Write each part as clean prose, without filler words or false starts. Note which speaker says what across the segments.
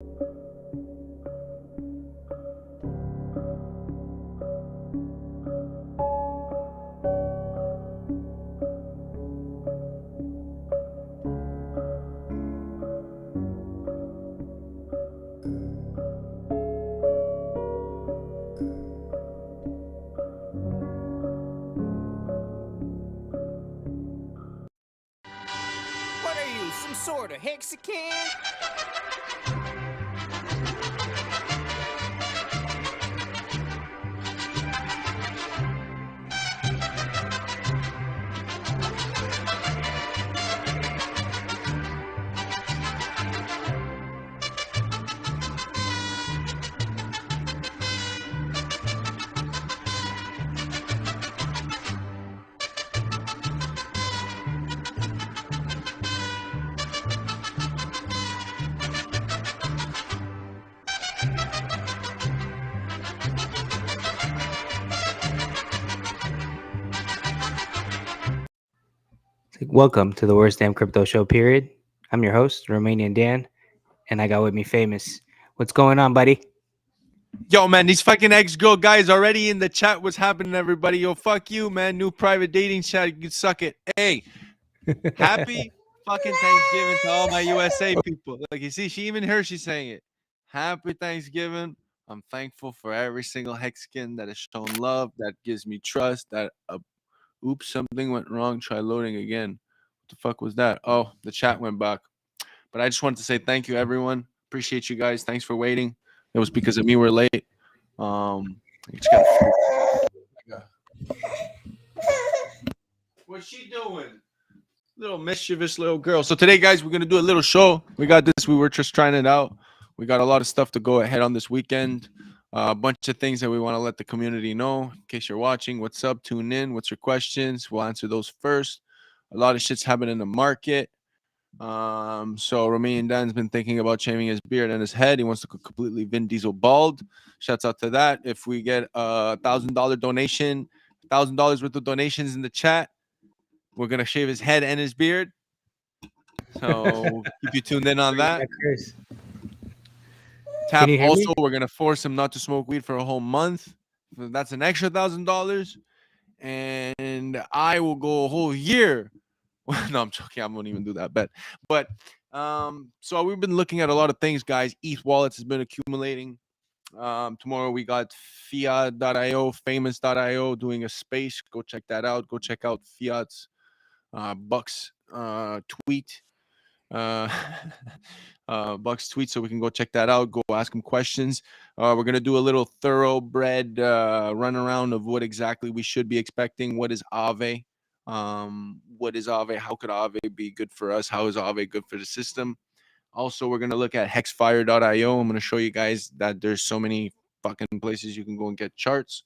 Speaker 1: What are you, some sort of hexacan?
Speaker 2: Welcome to the Worst Damn Crypto Show, period. I'm your host, Romanian Dan, and I got with me Famous. What's going on, buddy?
Speaker 3: Yo, man, these fucking ex-girl guys already in the chat. What's happening, everybody? Yo, fuck you, man. New private dating chat. You can suck it. Hey, happy fucking Thanksgiving to all my USA people. Like, you see, she even heard she's saying it. Happy Thanksgiving. I'm thankful for every single hexagon that has shown love, that gives me trust, that, oops, something went wrong. Try loading again. What the fuck was that? Oh, the chat went back. But I just wanted to say thank you, everyone. Appreciate you guys. Thanks for waiting. It was because of me we're late. What's she doing? Little mischievous little girl. So today, guys, we're gonna do a little show. We got this. We were just trying it out. We got a lot of stuff to go ahead on this weekend. A bunch of things that we want to let the community know. In case you're watching, what's up? Tune in. What's your questions? We'll answer those first. A lot of shit's happening in the market. So Romanian Dan's been thinking about shaving his beard and his head. He wants to go completely Vin Diesel bald. Shouts out to that. If we get a $1,000 donation, $1,000 worth of donations in the chat, we're gonna shave his head and his beard. So keep you tuned in on that. Tap also, we're gonna force him not to smoke weed for a whole month. That's an extra $1,000, and I will go a whole year. No, I'm joking. I won't even do that bet. But so we've been looking at a lot of things, guys. ETH wallets has been accumulating. Tomorrow we got fiat.io, famous.io doing a space. Go check that out. Go check out Fiat's Bucks tweet. Bucks tweet, so we can go check that out. Go ask him questions. We're gonna do a little thoroughbred run around of what exactly we should be expecting. What is Aave? What is Aave? How could Aave be good for us? How is Aave good for the system? Also, we're gonna look at hexfire.io. I'm gonna show you guys that there's so many fucking places you can go and get charts.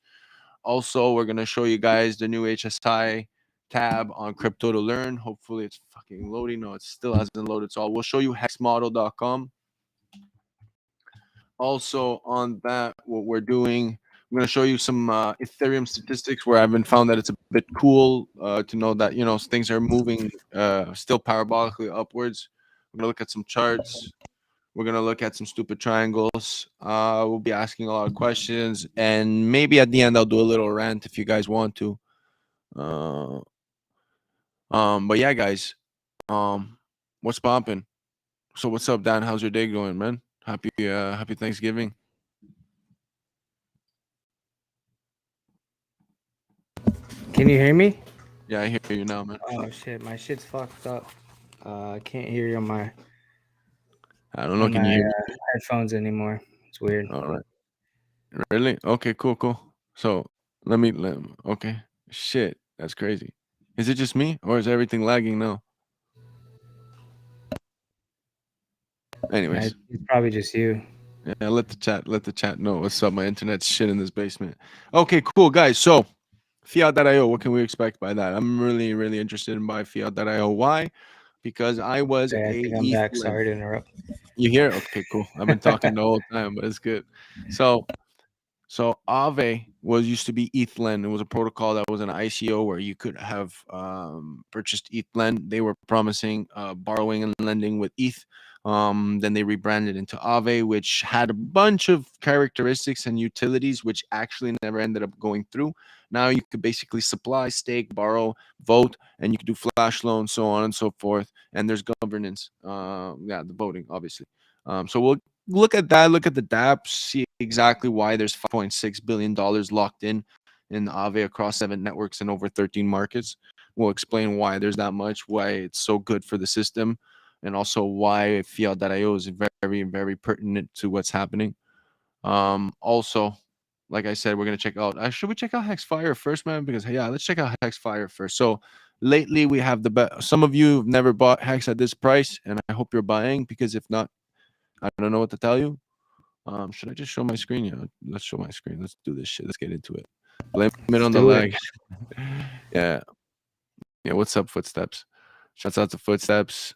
Speaker 3: Also, we're gonna show you guys the new HSI tab on Crypto to Learn. Hopefully it's fucking loading. No, it still hasn't loaded. So we'll show you hexmodel.com. Also on that, what we're doing, I'm going to show you some Ethereum statistics where I've been found that it's a bit cool to know that, you know, things are moving still parabolically upwards. We're going to look at some charts. We're going to look at some stupid triangles. We'll be asking a lot of questions. And maybe at the end, I'll do a little rant if you guys want to. But yeah, guys, what's popping? So what's up, Dan? How's your day going, man? Happy Thanksgiving.
Speaker 2: Can you hear me?
Speaker 3: Yeah, I hear you now, man.
Speaker 2: Oh shit, my shit's fucked up. I can't hear you on my.
Speaker 3: I don't know. Can you hear me?
Speaker 2: Headphones anymore? It's weird.
Speaker 3: All right. Really? Okay. Cool. So let me. Okay. Shit, that's crazy. Is it just me, or is everything lagging now? Anyways,
Speaker 2: it's probably just you.
Speaker 3: Yeah, let the chat know what's up. My internet's shit in this basement. Okay, cool, guys. So fiat.io, what can we expect by that? I'm really interested in buy fiat.io. Why? Because I was
Speaker 2: I'm back. Sorry to interrupt.
Speaker 3: You hear? Okay, cool. I've been talking the whole time, but it's good. So Aave used to be ETHLend. It was a protocol that was an ICO where you could have purchased ETHLend. They were promising borrowing and lending with ETH. Then they rebranded into Aave, which had a bunch of characteristics and utilities which actually never ended up going through. Now you could basically supply, stake, borrow, vote, and you can do flash loans, so on and so forth. And there's governance. Yeah, the voting, obviously. So we'll look at that, look at the DApps, see exactly why there's $5.6 billion locked in Aave across 7 networks and over 13 markets. We'll explain why there's that much, why it's so good for the system, and also why Fiat.io is very, very pertinent to what's happening. Also, like I said, we're gonna check out. Should we check out Hexfire first, man? Because yeah, let's check out Hexfire first. So lately, we have some of you have never bought Hex at this price, and I hope you're buying, because if not, I don't know what to tell you. Should I just show my screen? Yeah, let's show my screen. Let's do this shit. Let's get into it. Blame it on the lag. Yeah. Yeah. What's up, Footsteps? Shouts out to Footsteps.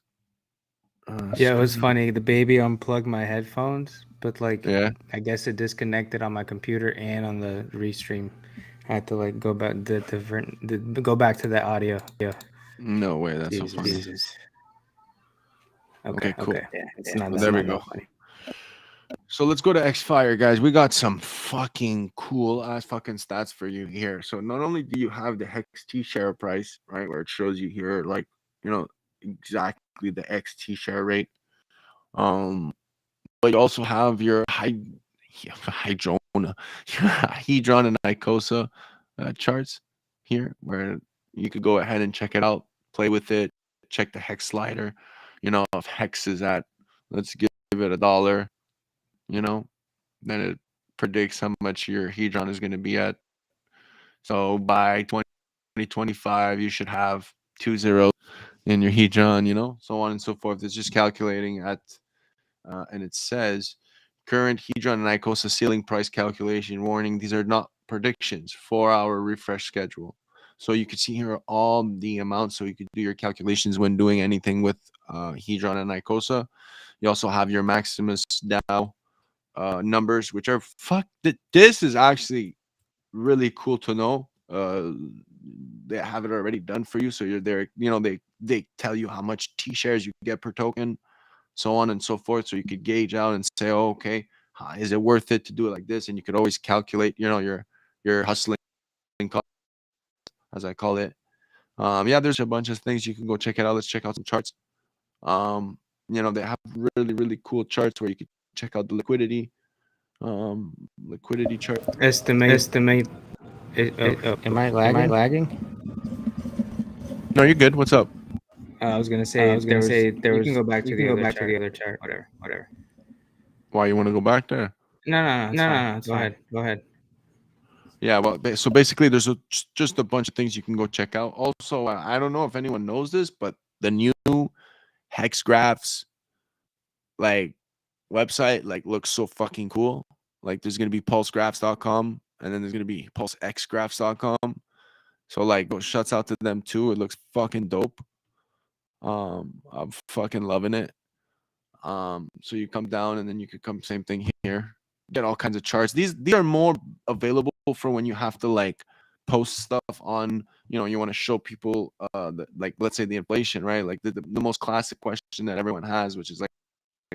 Speaker 2: Yeah, it was funny. The baby unplugged my headphones, but like,
Speaker 3: yeah,
Speaker 2: I guess it disconnected on my computer and on the restream. I had to like go back go back to that audio. Yeah.
Speaker 3: No way. That's so funny.
Speaker 2: Jesus.
Speaker 3: Okay, cool.
Speaker 2: Okay. Yeah, it's not.
Speaker 3: Well, there we go. Funny. So let's go to Xfire, guys. We got some fucking cool ass fucking stats for you here. So not only do you have the Hex T share price, right, where it shows you here, like, you know, exactly the XT share rate, but you also have your Hedron and ICOSA charts here, where you could go ahead and check it out, play with it, check the Hex slider. You know, if Hex is at, let's give it $1, you know, then it predicts how much your Hedron is going to be at. So by 2025, you should have 2 zeros in your Hedron, you know, so on and so forth. It's just calculating at, and it says current Hedron and ICOSA ceiling price calculation warning. These are not predictions, 4-hour refresh schedule. So you can see here all the amounts, so you could do your calculations when doing anything with Hedron and ICOSA. You also have your Maximus DAO numbers, which are this is actually really cool to know. They have it already done for you, so you're there, you know, they tell you how much T shares you get per token, so on and so forth, so you could gauge out and say, oh, okay, is it worth it to do it like this? And you could always calculate, you know, your hustling cost, as I call it. Yeah, there's a bunch of things you can go check it out. Let's check out some charts. You know, they have really, really cool charts where you could check out the liquidity chart.
Speaker 2: Estimate. Am I lagging?
Speaker 3: No, you're good. What's up?
Speaker 2: I was gonna say. You can go back to the other chart. Whatever.
Speaker 3: Why you want to go back there?
Speaker 2: No. Go ahead.
Speaker 3: Yeah, well, so basically, there's just a bunch of things you can go check out. Also, I don't know if anyone knows this, but the new Hex Graphs like website like looks so fucking cool. Like, there's gonna be pulsegraphs.com, and then there's gonna be pulsexgraphs.com. So like, shouts out to them too. It looks fucking dope. I'm fucking loving it. So you come down, and then you could come same thing here. Get all kinds of charts. These are more available for when you have to like post stuff on, you know, you want to show people like, let's say the inflation, right? Like the most classic question that everyone has, which is like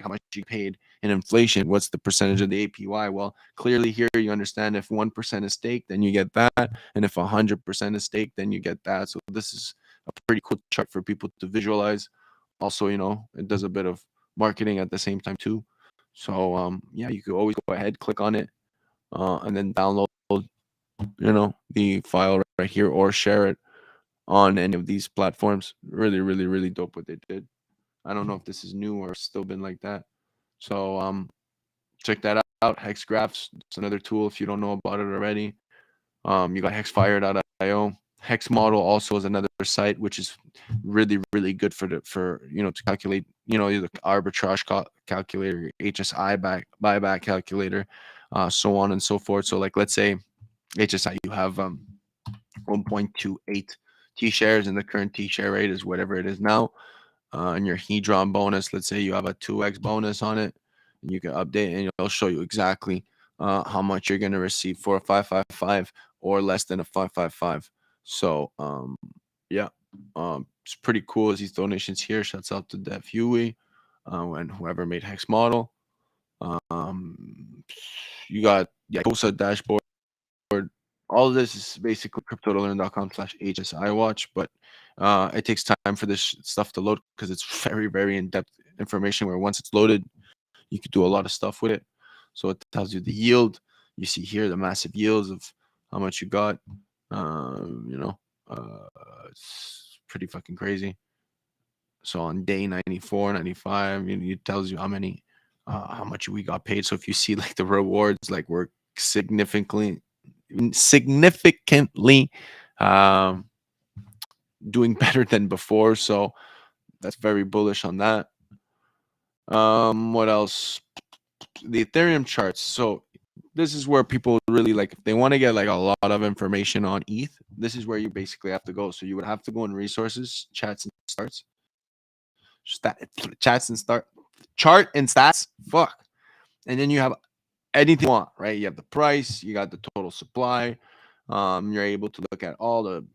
Speaker 3: how much you paid in inflation, what's the percentage of the APY? Well, clearly here you understand if 1% is staked, then you get that, and if 100% is staked, then you get that. So this is a pretty cool chart for people to visualize. Also, you know, it does a bit of marketing at the same time too. So yeah, you could always go ahead, click on it, and then download, you know, the file right here, or share it on any of these platforms. Really, really, really dope what they did. I don't know if this is new or still been like that. So check that out. Hex Graphs. It's another tool if you don't know about it already. You got hexfire.io. Hex Model also is another site which is really, really good for you know, to calculate, you know, the arbitrage calculator, HSI buyback calculator, so on and so forth. So like, let's say HSI, you have 1.28 T shares, and the current T share rate is whatever it is now. And your Hedron bonus, let's say you have a 2x bonus on it, and you can update, and it'll show you exactly how much you're going to receive for a 555 or less than a 555. So yeah, it's pretty cool. These donations here. Shouts out to Def Huey. and whoever made Hex Model. You got the ICOSA dashboard. All of this is basically cryptotolearn.com/HSIWatch, but it takes time for this stuff to load because it's very, very in-depth information where once it's loaded, you could do a lot of stuff with it. So it tells you the yield. You see here the massive yields of how much you got. It's pretty fucking crazy. So on day 94, 95, it tells you how much we got paid. So if you see like the rewards, like we're significantly doing better than before. So that's very bullish on that. What else? The Ethereum charts. So this is where people really like, if they want to get like a lot of information on ETH, this is where you basically have to go. So you would have to go in resources, chats and starts. Chart and stats. Fuck. And then you have anything you want, right? You have the price, you got the total supply. You're able to look at all the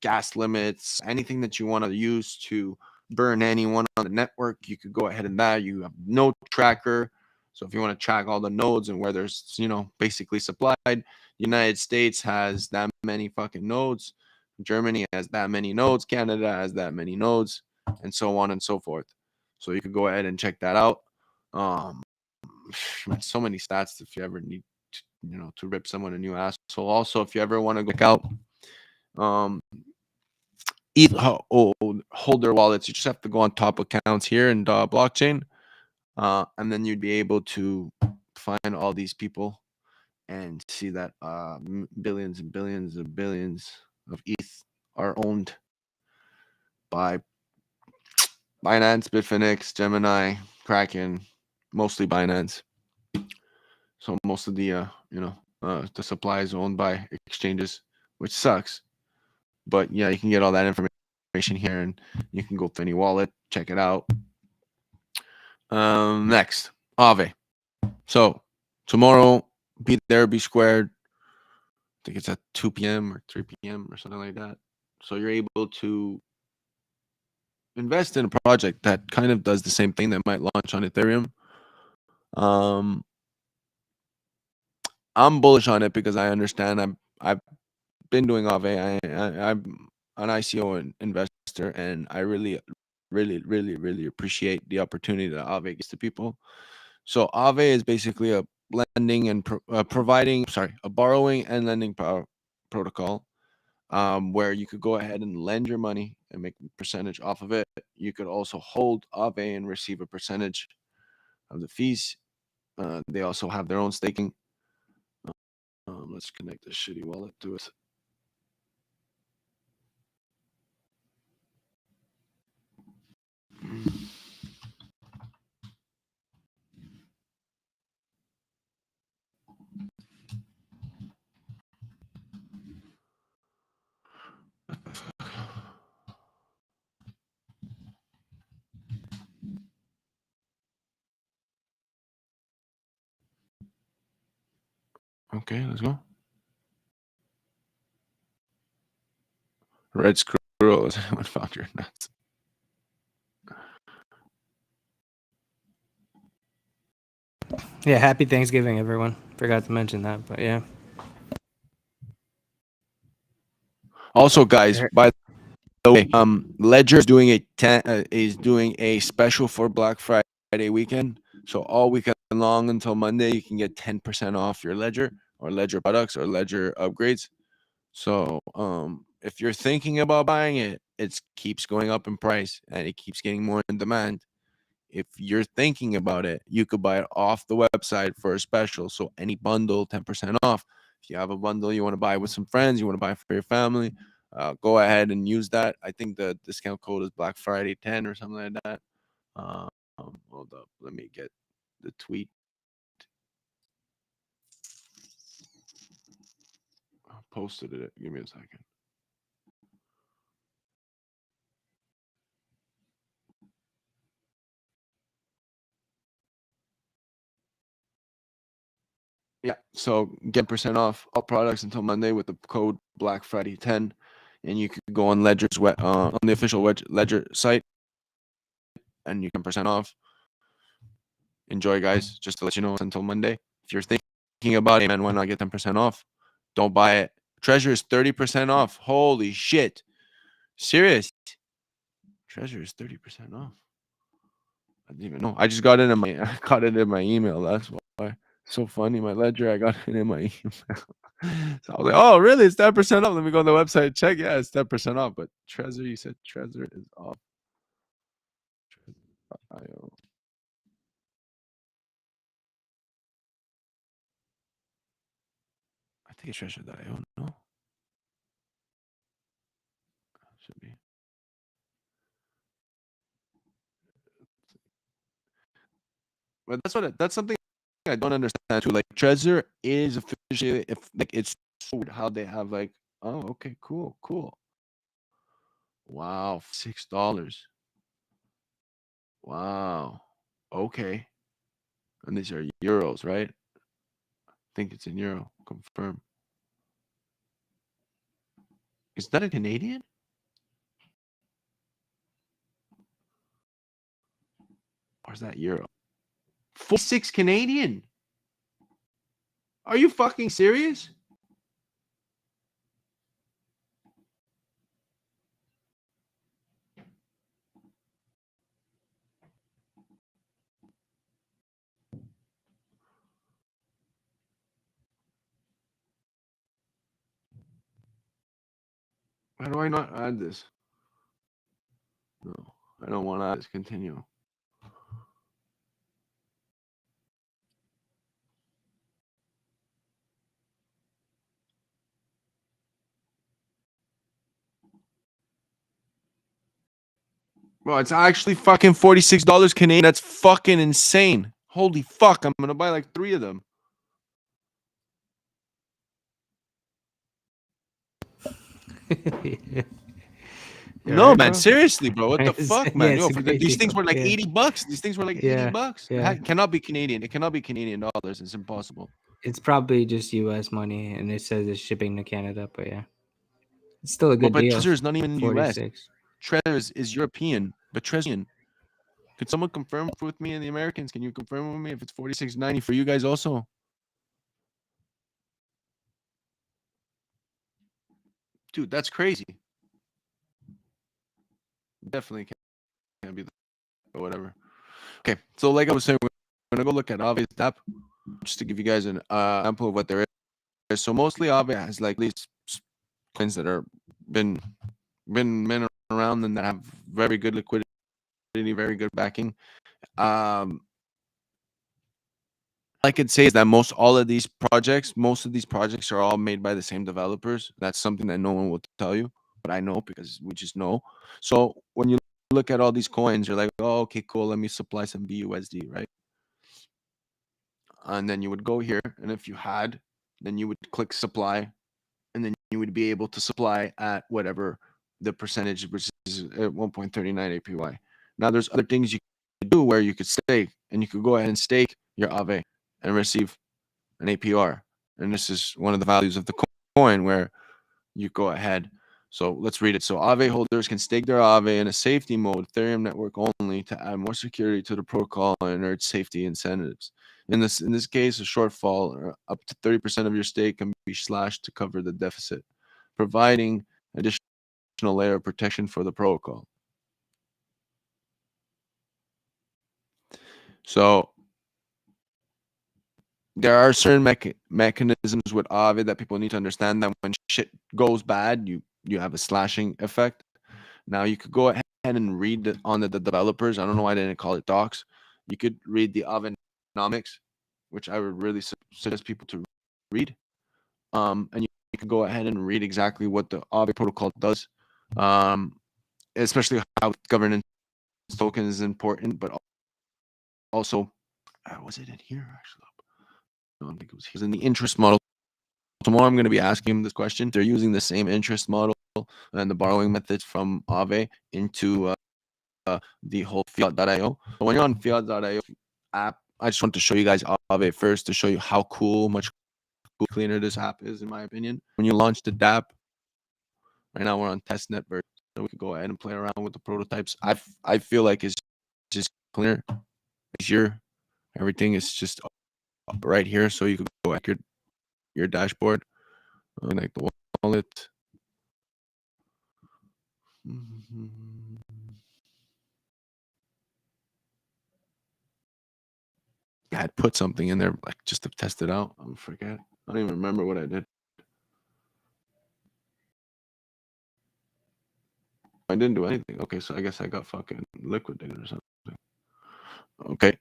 Speaker 3: gas limits, anything that you want to use to burn anyone on the network. You could go ahead and that. You have node tracker. So if you want to track all the nodes and where there's, basically supplied, United States has that many fucking nodes. Germany has that many nodes. Canada has that many nodes, and so on and so forth. So you could go ahead and check that out. So many stats if you ever need to rip someone a new asshole. Also, if you ever want to check out ETH holder wallets, you just have to go on top accounts here in the blockchain, and then you'd be able to find all these people and see that billions and billions and billions of ETH are owned by Binance, Bitfinex, Gemini, Kraken, mostly Binance. So most of the the supply is owned by exchanges, which sucks. But yeah, you can get all that information here, and you can go to any wallet, check it out. Next, Aave. So tomorrow, be there, be squared. I think it's at 2 p.m. or 3 p.m. or something like that. So you're able to invest in a project that kind of does the same thing that might launch on Ethereum. I'm bullish on it because I understand. I've been doing Aave. I'm an ICO investor, and I really, really, really, really appreciate the opportunity that Aave gives to people. So Aave is basically a lending and a borrowing and lending protocol, where you could go ahead and lend your money and make a percentage off of it. You could also hold Aave and receive a percentage of the fees. They also have their own staking. Let's connect this shitty wallet to it. Okay, let's go. Red Squirrel, has anyone found your nuts?
Speaker 2: Yeah, happy Thanksgiving, everyone. Forgot to mention that, but yeah.
Speaker 3: Also, guys, by the way, Ledger is doing a special for Black Friday weekend. So all weekend long until Monday, you can get 10% off your Ledger or Ledger products or Ledger upgrades. So if you're thinking about buying it, it keeps going up in price and it keeps getting more in demand. If you're thinking about it, you could buy it off the website for a special. So any bundle, 10% off. If you have a bundle you want to buy with some friends, you want to buy for your family, go ahead and use that. I think the discount code is Black Friday 10 or something like that. Hold up. Let me get the tweet. I posted it. Give me a second. Yeah, so get percent off all products until Monday with the code Black Friday 10, and you can go on Ledger's on the official Ledger site, and you can percent off. Enjoy, guys. Just to let you know, until Monday. If you're thinking about it, man, why not get 10% off? Don't buy it. Treasure is 30% off. Holy shit. Serious. Treasure is 30% off. I didn't even know. I just got it in my email. That's why. So funny. My ledger, I got it in my email. So I was like, oh, really? It's 10% off. Let me go on the website, check. Yeah, it's 10% off. But Treasure, you said Treasure is off. Treasure.io. I think it's Treasure.io. No. Should be. But that's something I don't understand too. Like Treasure is officially, if like it's weird how they have like, oh, okay, cool. Wow, $6. Wow. Okay. And these are euros, right? I think it's in euro. Confirm. Is that a Canadian? Or is that euro? 46 Canadian. Are you fucking serious? How do I not add this? No, I don't want to add this. Continue. Bro, it's actually fucking $46 Canadian. That's fucking insane. Holy fuck, I'm gonna buy like 3 of them. No,
Speaker 2: right,
Speaker 3: man,
Speaker 2: bro?
Speaker 3: seriously, bro. What the fuck, man?
Speaker 2: Yeah,
Speaker 3: Yo,
Speaker 2: it's
Speaker 3: these
Speaker 2: crazy,
Speaker 3: things
Speaker 2: bro.
Speaker 3: were like
Speaker 2: Yeah.
Speaker 3: $80. These things were like
Speaker 2: Yeah,
Speaker 3: $80.
Speaker 2: yeah.
Speaker 3: It cannot be Canadian. It cannot be Canadian dollars. It's impossible.
Speaker 2: It's probably just US money, and it says it's shipping to Canada, but yeah. It's still a
Speaker 3: But
Speaker 2: good deal.
Speaker 3: Treasure is not even US.
Speaker 2: 46.
Speaker 3: Treasure is European, but Treasure. Could someone confirm with me and the Americans? Can you confirm with me if it's $46.90 for you guys also? Dude, that's crazy. Definitely can't be that, but whatever. Okay, so like I was saying, we're gonna go look at Aave's app just to give you guys an example of what there is. So mostly Aave has like these coins that are been around and that have very good liquidity, very good backing. I could say is that most of these projects are all made by the same developers. That's something that no one will tell you, but I know because we just know. So when you look at all these coins, you're like, oh, okay, cool. Let me supply some BUSD, right? And then you would go here, and if you had, then you would click supply, and then you would be able to supply at whatever the percentage, which is at 1.39 APY. Now, there's other things you could do where you could stake, and you could go ahead and stake your Aave and receive an APR. And this is one of the values of the coin where you go ahead. So let's read it. So Aave holders can stake their Aave in a safety mode, Ethereum network only, to add more security to the protocol and urge safety incentives. In this case, a shortfall up to 30% of your stake can be slashed to cover the deficit, providing additional layer of protection for the protocol. So there are certain mechanisms with Aave that people need to understand, that when shit goes bad, you have a slashing effect. Now you could go ahead and read on the developers. I don't know why they didn't call it docs. You could read the Avenomics, which I would really suggest people to read. And you can go ahead and read exactly what the Aave protocol does, especially how governance token is important, but also, was it in here actually? I don't think it was in the interest model. Tomorrow I'm going to be asking him this question. They're using the same interest model and the borrowing methods from Aave into the whole fiat.io. So when you're on fiat.io app, I just want to show you guys Aave first to show you how much cleaner this app is, in my opinion. When you launch the DApp, right now we're on testnet version, so we can go ahead and play around with the prototypes. I feel like it's just cleaner, easier, Everything is just up right here, so you can go at your dashboard, like the wallet. I had put something in there like just to test it out. I forget. I don't even remember what I did. I didn't do anything. Okay, so I guess I got fucking liquidated or something. Okay.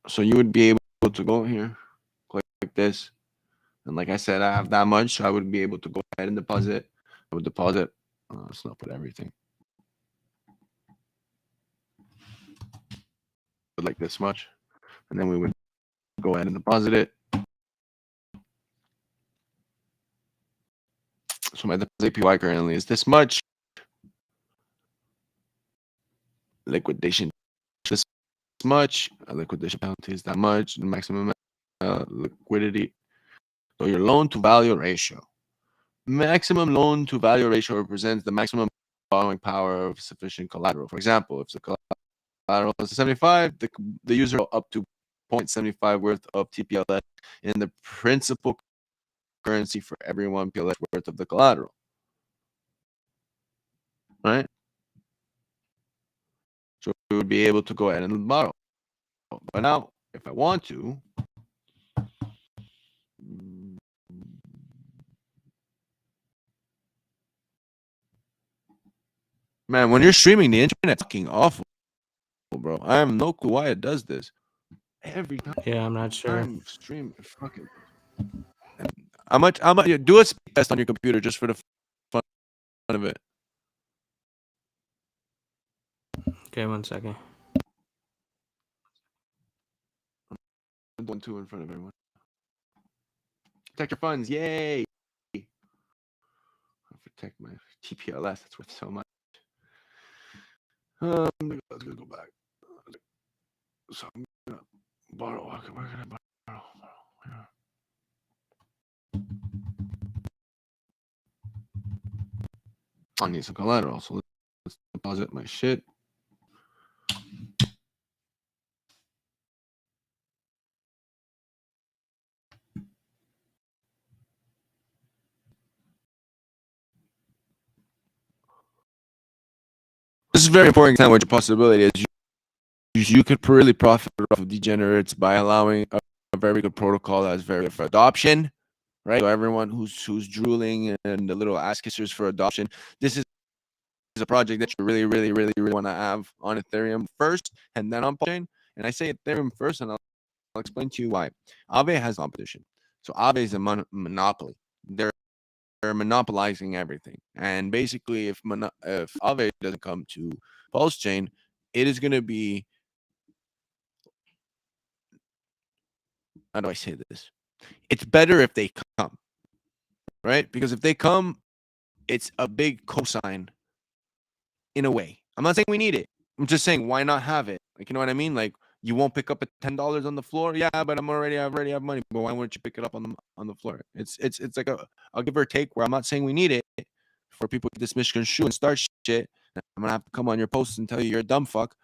Speaker 3: So you would be able to go here, click like this. And like I said, I have that much, so I would be able to go ahead and deposit. I would deposit. Let's not put everything. But like this much. And then we would go ahead and deposit it. So my deposit APY currently is this much. Liquidation this much. Liquidation penalty is that much. The maximum liquidity. So your loan to value ratio. Maximum loan to value ratio represents the maximum borrowing power of sufficient collateral. For example, if the collateral is 75, the user will up to 0.75 worth of TPLS in the principal currency for every 1 PLS worth of the collateral. Right? So we would be able to go ahead and borrow. But now, if I want to, man, when you're streaming, the internet's fucking awful, bro. I have no clue why it does this. Every time.
Speaker 2: Yeah, I'm not sure.
Speaker 3: I'm streaming fucking. How much? Do a speed test on your computer just for the fun of it.
Speaker 2: Okay, 1 second.
Speaker 3: I'm doing 2 in front of everyone. Protect your funds, yay! I'll protect my TPLS. That's worth so much. Let's go back. So I'm gonna borrow. Where can I borrow? I need some collateral, so let's deposit my shit. This is very important example. Which possibility is you could really profit off of degenerates by allowing a very good protocol that's very good for adoption, right? So everyone who's drooling and the little ass kissers for adoption, this is a project that you really want to have on Ethereum first and then on PULSECHAIN. And I say Ethereum first, and I'll explain to you why. Aave has competition. So Aave is a monopoly. They're monopolizing everything. And basically, if Aave doesn't come to PULSECHAIN, it is going to be, how do I say this? It's better if they come, right? Because if they come, it's a big cosign in a way. I'm not saying we need it. I'm just saying, why not have it? Like, you know what I mean? Like, you won't pick up at $10 on the floor. Yeah, but I already have money. But why wouldn't you pick it up on the floor? It's like a give or take, where I'm not saying we need it for people to dismiss construe and start shit. I'm gonna have to come on your posts and tell you you're a dumb fuck.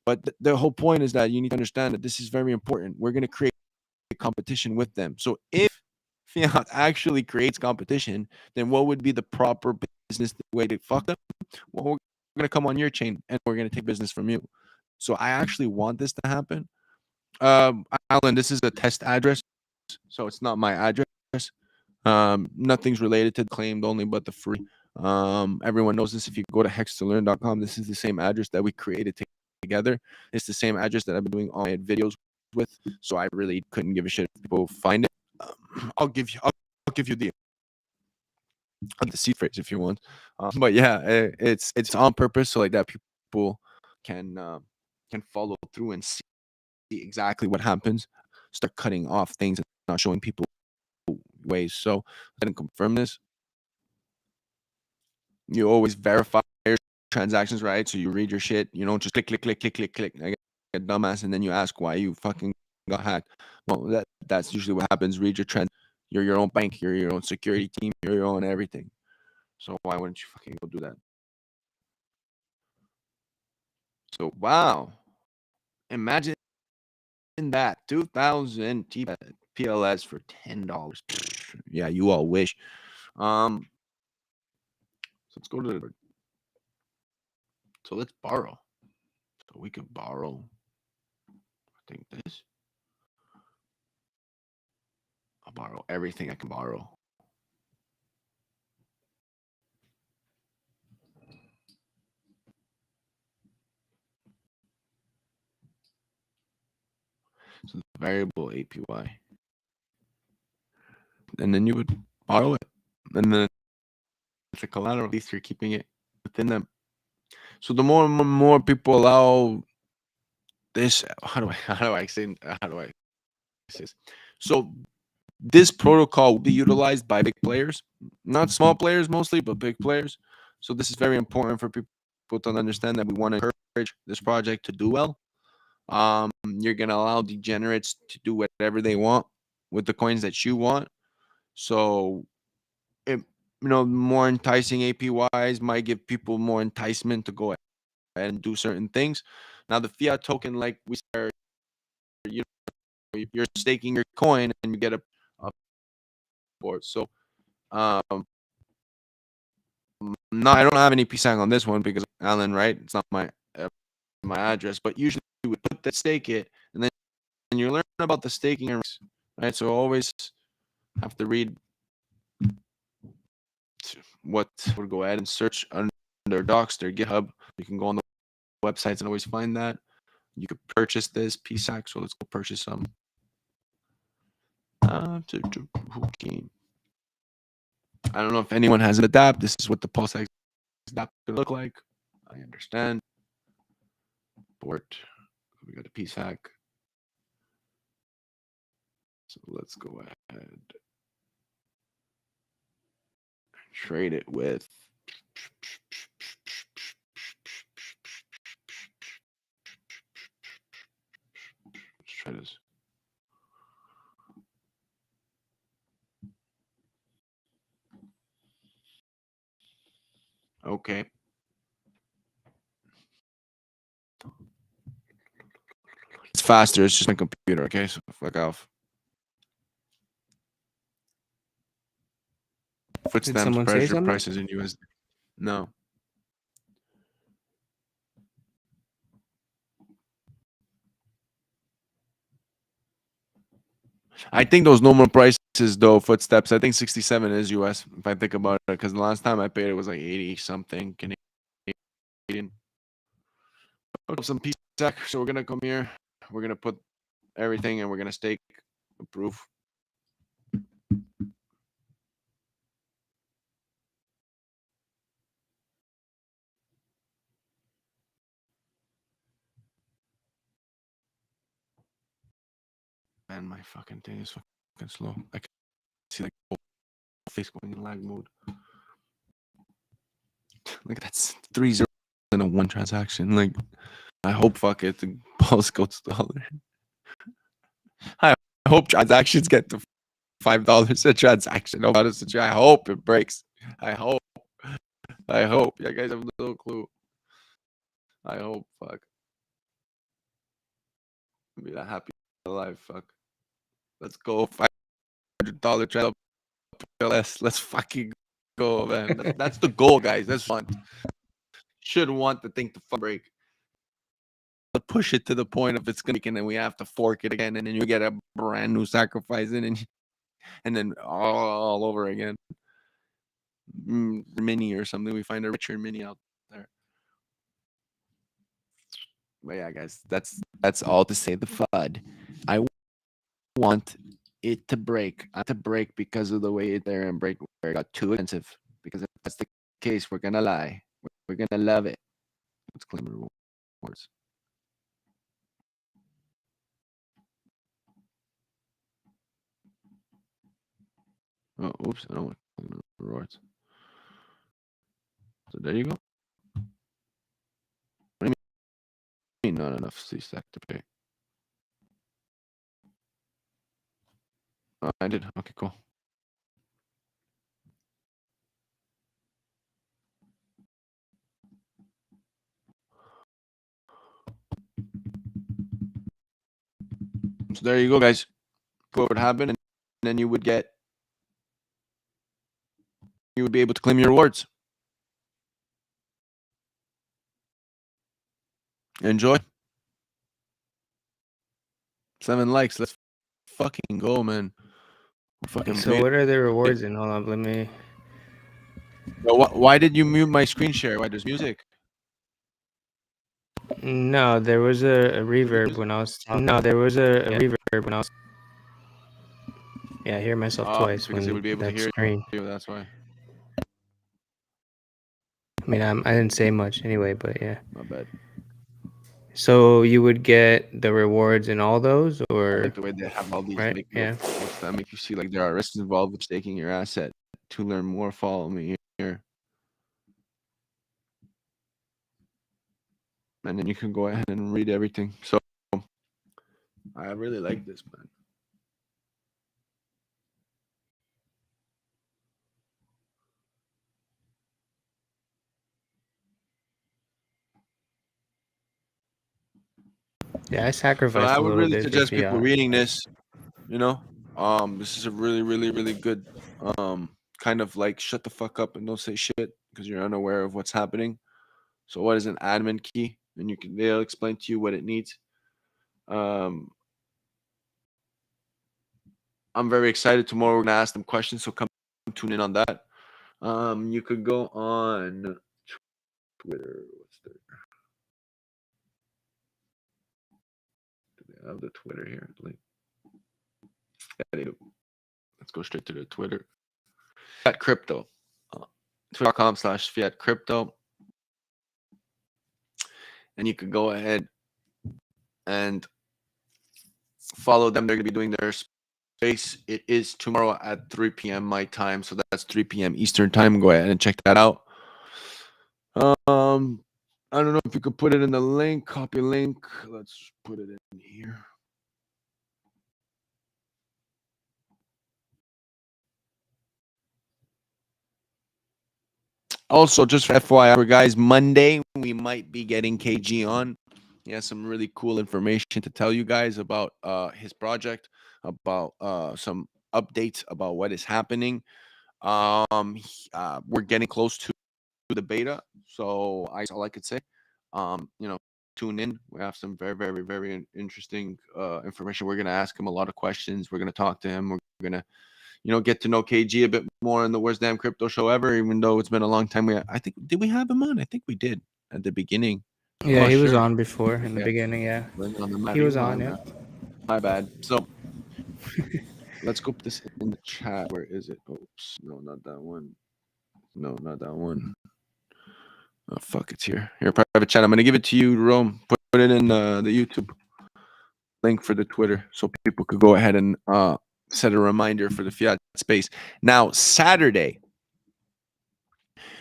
Speaker 3: But the whole point is that you need to understand that this is very important. We're gonna create a competition with them. So if fiat actually creates competition, then what would be the proper business way to fuck them? Well, we're gonna come on your chain and we're gonna take business from you. So I actually want this to happen. Alan, this is a test address, so it's not my address. Nothing's related to the claimed only but the free. Everyone knows this. If you go to hextolearn.com, this is the same address that we created together. It's the same address that I've been doing all my videos with. So I really couldn't give a shit if people find it. I'll give you the seed phrase if you want. But yeah, it's on purpose so like that people can follow through and see exactly what happens. Start cutting off things and not showing people ways. So I didn't confirm this. You always verify your transactions, right? So you read your shit. You don't just click like a dumbass, and then you ask why you fucking got hacked. Well, that's usually what happens. Read your trend. You're your own bank. You're your own security team. You're your own everything. So why wouldn't you fucking go do that? So wow, Imagine that 2,000 PLS for $10. Yeah, you all wish. So let's go to the. So let's borrow. So we could borrow. I think this. I'll borrow everything I can borrow. So the variable APY. And then you would borrow it. And then it's a collateral. At least you're keeping it within them. So the more people allow this, how do I say this? So this protocol will be utilized by big players, not small players mostly, but big players. So this is very important for people to understand that we want to encourage this project to do well. You're gonna allow degenerates to do whatever they want with the coins that you want. So it, more enticing APYs might give people more enticement to go ahead and do certain things. Now the fiat token, like we said, you're staking your coin and you get a board. So no, I don't have any PSAC on this one because Alan, right? It's not my address, but usually you would put that stake it, and then you learn about the staking, right? So always have to read what would go ahead and search under docs, their GitHub. You can go on the websites and always find that. You could purchase this PSAC, so let's go purchase some. I don't know if anyone has an adapt. This is what the PulseX adapt could look like. I understand. Port. We got a PSAC. So let's go ahead and trade it with. Let's try this. Okay. It's faster. It's just my computer. Okay, so fuck off. Footsteps, pressure, prices in USD. No. I think those normal prices, though, footsteps, I think 67 is US, if I think about it, because the last time I paid it was like 80 something Canadian. Some PSAC, so we're going to come here. We're going to put everything and we're going to stake approve. Man, my fucking thing is fucking slow. I can see like face going in lag mode. Like that's 3-0 in a one transaction. Like I hope fuck it the Pulse goes to dollar. I hope transactions get to $5 a transaction. No, honestly, I hope it breaks. I hope. You guys have no clue. I hope. Fuck. I'll be that happy alive. Fuck. Let's go. $500 trade. Let's fucking go, man. That's the goal, guys. That's fun. Should want the thing to break. Push it to the point of it's gonna, and then we have to fork it again, and then you get a brand new sacrifice in, and then all over again. Mini or something. We find a richer mini out there. But yeah, guys, that's all to say. The FUD. I want it to break, not to break because of the way it there and break where it got too expensive. Because if that's the case, we're gonna lie. We're gonna love it. Let's claim rewards. Oh, oops! I don't want to claim rewards. So there you go. What do you mean not enough CSAC to pay? Oh, I did. Okay, cool. So there you go, guys. What would happen, and then you would be able to claim your rewards. Enjoy. 7 likes. Let's fucking go, man.
Speaker 2: So what are the rewards? And hold on, let me.
Speaker 3: Why did you mute my screen share? Why there's music?
Speaker 2: No, there was a reverb when I was. No, there was a reverb when I was. Yeah, I hear myself twice
Speaker 3: because they would be able to hear
Speaker 2: screen.
Speaker 3: you. That's why.
Speaker 2: I mean, I didn't say much anyway, but yeah.
Speaker 3: My bad.
Speaker 2: So you would get the rewards in all those, or
Speaker 3: I like the way they have all these.
Speaker 2: right? Yeah.
Speaker 3: That make you see like there are risks involved with staking your asset. To learn more, follow me here. And then you can go ahead and read everything. So I really like this, man.
Speaker 2: Yeah, I sacrificed
Speaker 3: I
Speaker 2: a
Speaker 3: would
Speaker 2: little
Speaker 3: really
Speaker 2: bit for
Speaker 3: suggest people
Speaker 2: fiat.
Speaker 3: reading this. You know, this is a really, really, really good kind of like shut the fuck up and don't say shit because you're unaware of what's happening. So what is an admin key? And they'll explain to you what it needs. I'm very excited. Tomorrow we're gonna ask them questions, so come tune in on that. You could go on Twitter. What's there? Do they have the Twitter here? Link. Yeah, they do. Let's go straight to the Twitter. Fiat Crypto. Twitter.com/Fiat Crypto. And you could go ahead and follow them. They're going to be doing their space. It is tomorrow at 3 p.m. my time, so that's 3 p.m. Eastern time. Go ahead and check that out. I don't know if you could put it in the link. Copy link. Let's put it in here. Also, just for FYI, guys, Monday we might be getting KG on. He has some really cool information to tell you guys about his project, about some updates about what is happening. We're getting close to the beta, so all I could say. Tune in. We have some very, very, very interesting information. We're gonna ask him a lot of questions. We're gonna talk to him. We're gonna get to know KG a bit more in the Worst Damn Crypto Show ever, even though it's been a long time. Did we have him on? I think we did at the beginning.
Speaker 2: Yeah, he was on before in the beginning. Yeah, he was on. Yeah,
Speaker 3: my bad. So let's go put this in the chat. Where is it? Oops, no, not that one. No, not that one. Oh fuck, it's here. Here, private chat. I'm gonna give it to you, Rome. Put it in the YouTube link for the Twitter, so people could go ahead and set a reminder for the Fiat space. Now, Saturday,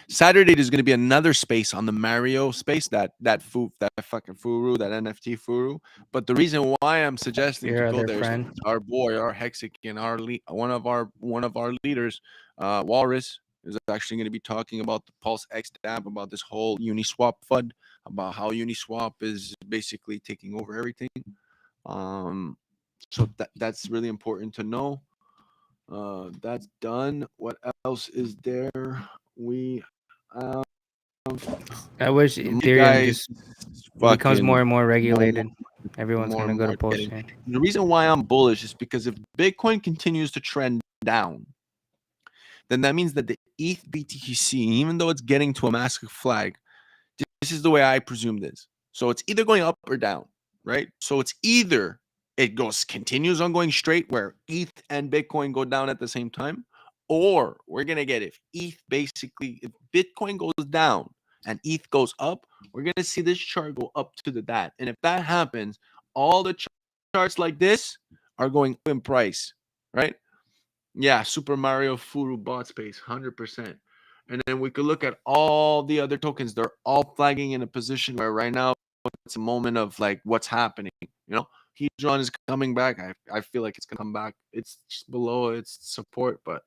Speaker 3: there's going to be another space on the Mario space, that fucking Furu, that NFT Furu. But the reason why I'm suggesting to go there is our boy, our Hexican, one of our leaders, Walrus, is actually going to be talking about the PULSEX dApp, about this whole Uniswap FUD, about how Uniswap is basically taking over everything. So that's really important to know. That's done. What else is there?
Speaker 2: I wish Ethereum just becomes more and more regulated. Everyone's going to go to PULSECHAin.
Speaker 3: The reason why I'm bullish is because if Bitcoin continues to trend down, then that means that the ETH BTC, even though it's getting to a massive flag, this is the way I presume this. So it's either going up or down, right? So it's either it continues on going straight where ETH and Bitcoin go down at the same time, or we're going to get if Bitcoin goes down and ETH goes up, we're going to see this chart go up to that. And if that happens, all the charts like this are going up in price, right? Yeah, Super Mario Furu bot space, 100%. And then we could look at all the other tokens. They're all flagging in a position where right now it's a moment of like what's happening. HEDRON is coming back. I feel like it's going to come back. It's just below its support, but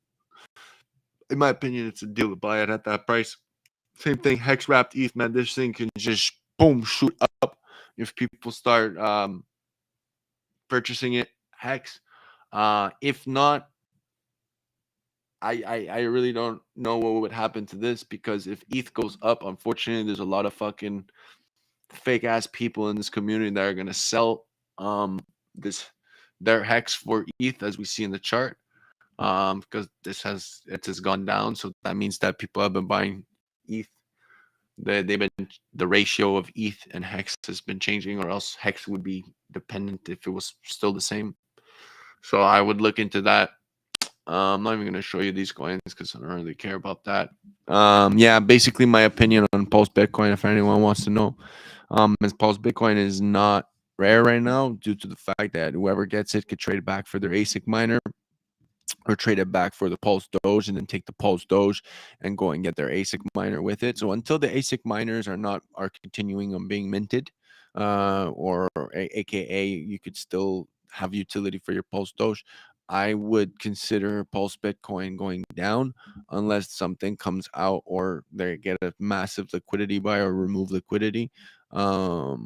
Speaker 3: in my opinion, it's a deal to buy it at that price. Same thing, Hex Wrapped ETH, man. This thing can just boom, shoot up if people start purchasing it hex. If not, I really don't know what would happen to this, because if ETH goes up, unfortunately, there's a lot of fucking fake ass people in this community that are gonna sell this their hex for ETH, as we see in the chart. Because it has gone down, so that means that people have been buying ETH. They've been, the ratio of ETH and hex has been changing, or else hex would be dependent if it was still the same. So I would look into that. I'm not even going to show you these coins because I don't really care about that. Yeah, basically my opinion on Pulse Bitcoin, if anyone wants to know, is Pulse Bitcoin is not rare right now due to the fact that whoever gets it could trade it back for their ASIC miner, or trade it back for the Pulse Doge, and then take the Pulse Doge and go and get their ASIC miner with it. So until the ASIC miners are continuing on being minted, or AKA you could still have utility for your Pulse Doge, I would consider Pulse Bitcoin going down unless something comes out or they get a massive liquidity buy or remove liquidity. Yeah,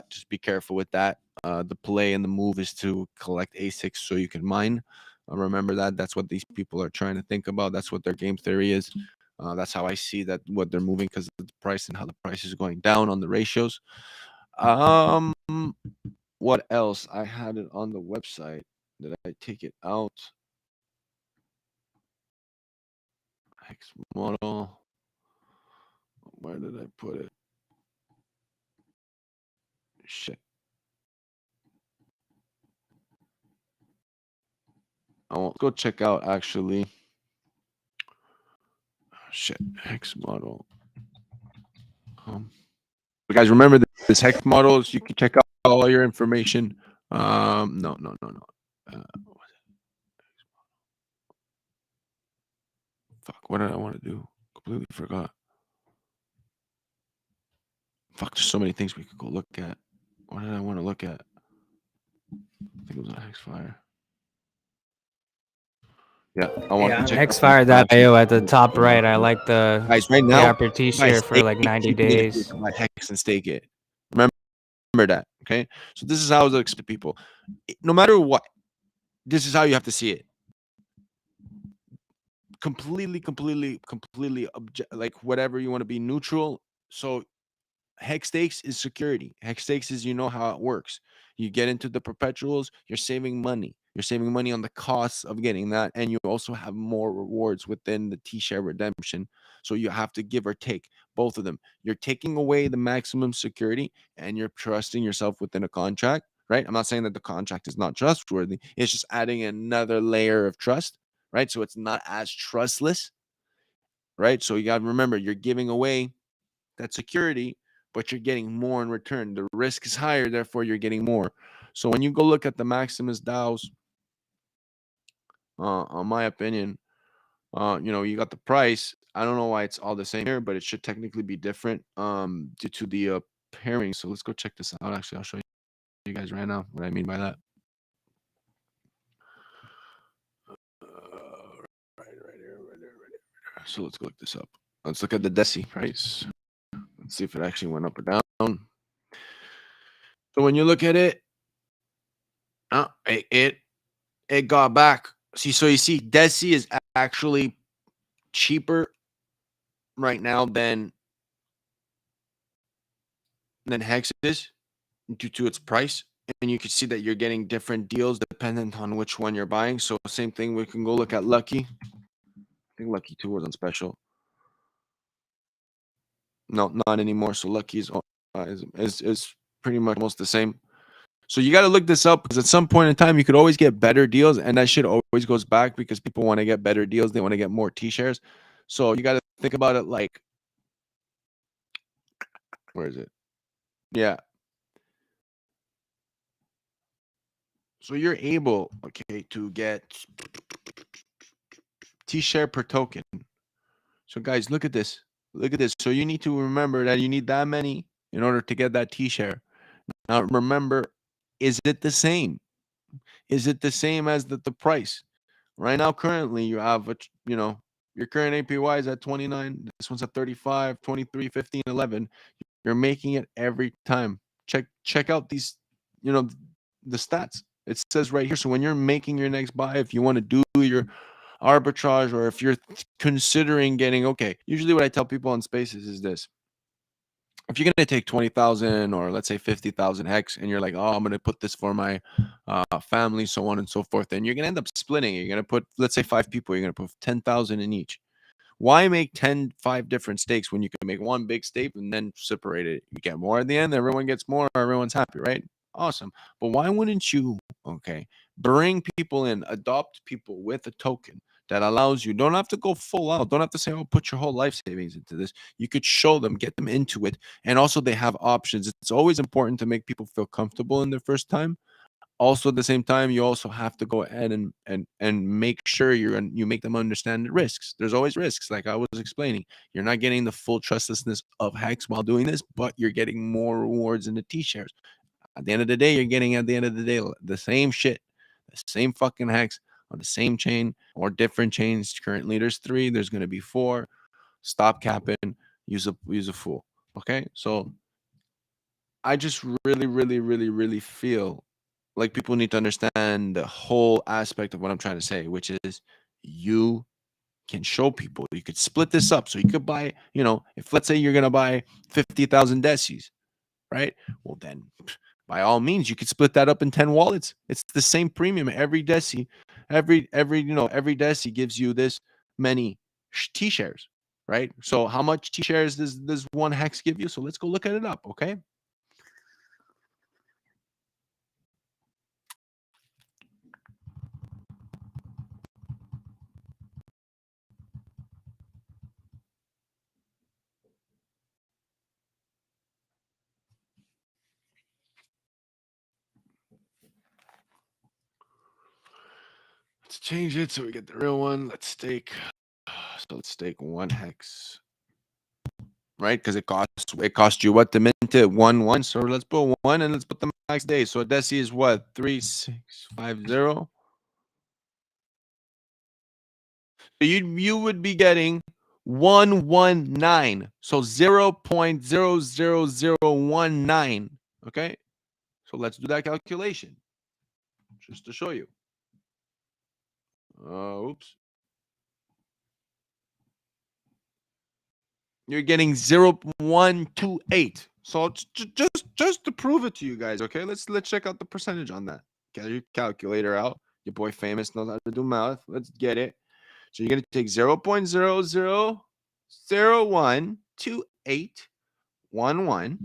Speaker 3: just be careful with that. The play and the move is to collect ASICs so you can mine. Remember that. That's what these people are trying to think about. That's what their game theory is. That's how I see that what they're moving, because of the price and how the price is going down on the ratios. What else? I had it on the website. Did I take it out? Hex model. Where did I put it? Shit. I won't go check out actually. Shit, hex model. But guys, remember this hex models. You can check out all your information. No. Fuck, what did I want to do? Completely forgot. Fuck, there's so many things we could go look at. What did I want to look at? I think it was on Hexfire. Yeah, I want to check
Speaker 2: Hexfire.io at the top right. I like the
Speaker 3: guys right now.
Speaker 2: Yapper t-shirt for like 90 days.
Speaker 3: Buy Hex and stake it. Remember that. Okay. So this is how I explain to people. No matter what, this is how you have to see it. Completely, like whatever you want to be neutral. So Hex stakes is security. Hex stakes is, you know how it works. You get into the perpetuals, you're saving money. You're saving money on the costs of getting that, and you also have more rewards within the T-share redemption. So you have to give or take both of them. You're taking away the maximum security, and you're trusting yourself within a contract, right? I'm not saying that the contract is not trustworthy. It's just adding another layer of trust, right? So it's not as trustless, right? So you got to remember, you're giving away that security, but you're getting more in return. The risk is higher, therefore you're getting more. So when you go look at the Maximus DAOs, on my opinion, you got the price. I don't know why it's all the same here, but it should technically be different due to the pairing. So let's go check this out. Actually, I'll show you guys right now what I mean by that. Right here. So let's go look this up. Let's look at the DESI price. Let's see if it actually went up or down. So when you look at it, it got back. So you see, DESI is actually cheaper right now than Hex is due to its price. And you can see that you're getting different deals dependent on which one you're buying. So same thing, we can go look at Lucky. I think Lucky 2 was on special. No, not anymore. So Lucky is pretty much almost the same. So you got to look this up, because at some point in time, you could always get better deals. And that shit always goes back because people want to get better deals. They want to get more T-shares. So you got to think about it like, where is it? Yeah. So you're able, okay, to get T-share per token. So guys, look at this. Look at this. So you need to remember that you need that many in order to get that T-share. Now remember, is it the same? Is it the same as the price? Right now, currently, you have your current APY is at 29. This one's at 35, 23, 15, 11. You're making it every time. Check out these, the stats. It says right here. So when you're making your next buy, if you want to do your arbitrage, or if you're considering getting, okay, usually what I tell people on Spaces is this. If you're going to take 20,000 or let's say 50,000 hex, and you're like, oh, I'm going to put this for my family, so on and so forth, then you're going to end up splitting it. You're going to put, let's say 5 people, you're going to put 10,000 in each. Why make 5 different stakes when you can make one big stake and then separate it? You get more at the end, everyone gets more, everyone's happy, right? Awesome. But why wouldn't you, okay, bring people in, adopt people with a token that allows you, don't have to go full out, don't have to say, oh, put your whole life savings into this. You could show them, get them into it. And also they have options. It's always important to make people feel comfortable in their first time. Also, at the same time, you also have to go ahead and make sure you make them understand the risks. There's always risks, like I was explaining. You're not getting the full trustlessness of hex while doing this, but you're getting more rewards in the T-shares. At the end of the day, you're getting the same shit, the same fucking hex on the same chain or different chains. Currently, there's 3. There's going to be 4. Stop capping. Use a fool. Okay, so I just really feel like people need to understand the whole aspect of what I'm trying to say, which is you can show people. You could split this up. So you could buy, if let's say you're going to buy 50,000 decis, right? Well, then by all means, you could split that up in 10 wallets. It's the same premium. Every deci, every deci gives you this many T-shares, right? So how much T-shares does one hex give you? So let's go look at it up, okay? Let's change it so we get the real one. Let's stake. So let's stake 1 hex, right? Because it costs you what to mint it 1. So let's put 1 and let's put the max day. So a deci is what, 3650. So you would be getting 119. So 0.00019. Okay. So let's do that calculation just to show you. Oops. You're getting 0.128. So it's just to prove it to you guys, okay? Let's check out the percentage on that. Get your calculator out. Your boy Famous knows how to do math. Let's get it. So you're gonna take 0.00012811,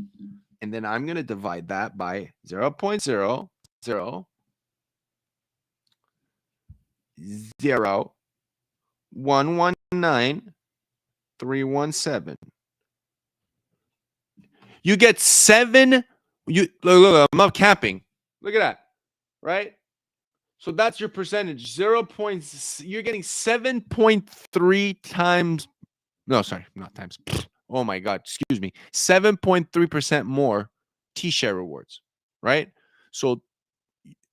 Speaker 3: and then I'm gonna divide that by 0.000119317. You get 7. Look, I'm not capping. Look at that, right? So that's your percentage. You're getting 7.3 times. No, sorry, not times. Oh my God, excuse me. 7.3% more T-share rewards, right? So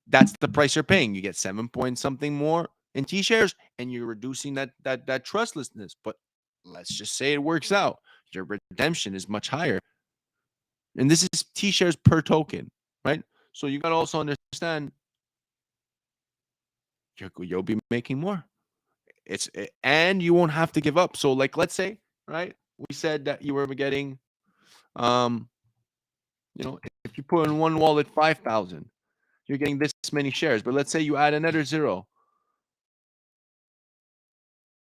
Speaker 3: that's the price you're paying. You get 7 point something more in T-shares, and you're reducing that trustlessness. But let's just say it works out. Your redemption is much higher. And this is T-shares per token, right? So you got to also understand you'll be making more. And you won't have to give up. So like, let's say, right, we said that you were getting, if you put in one wallet 5,000, you're getting this many shares. But let's say you add another 0,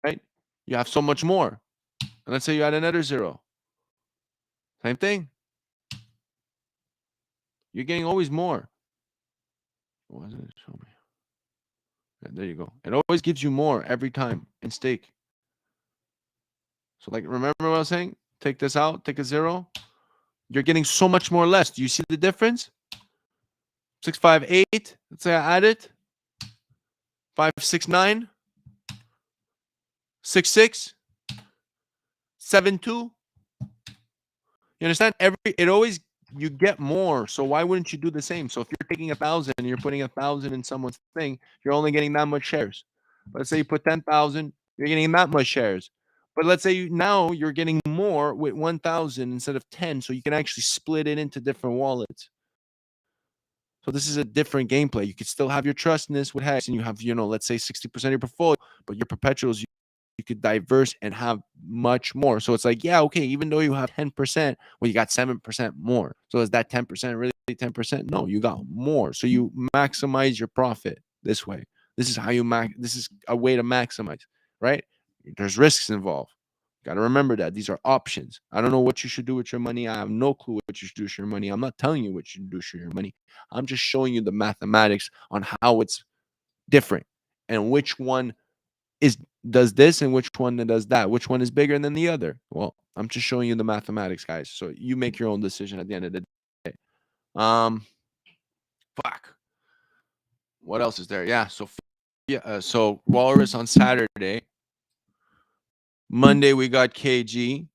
Speaker 3: right? You have so much more. And let's say you add another 0. Same thing. You're getting always more. What does it show me? Yeah, there you go. It always gives you more every time in stake. So like, remember what I was saying? Take this out, take a 0. You're getting so much more less. Do you see the difference? 658. Let's say I add it. 569. 66. 72. You understand? You get more. So why wouldn't you do the same? So if you're taking 1,000 and you're putting 1,000 in someone's thing, you're only getting that much shares. Let's say you put 10,000, you're getting that much shares. But let's say now you're getting more with 1,000 instead of 10, so you can actually split it into different wallets. So this is a different gameplay. You could still have your trust in this with hex, and you have, let's say 60% of your portfolio, but your perpetuals, you could diverse and have much more. So it's like, yeah, okay, even though you have 10%, well, you got 7% more. So is that 10% really 10%? No, you got more. So you maximize your profit this way. This is how you this is a way to maximize, right? There's risks involved. Got to remember that these are options. I don't know what you should do with your money. I have no clue what you should do with your money. I'm not telling you what you should do with your money. I'm just showing you the mathematics on how it's different and which one does this and which one does that. Which one is bigger than the other? Well, I'm just showing you the mathematics, guys. So you make your own decision at the end of the day. Fuck. What else is there? Yeah. So Walrus on Saturday. Monday we got KG.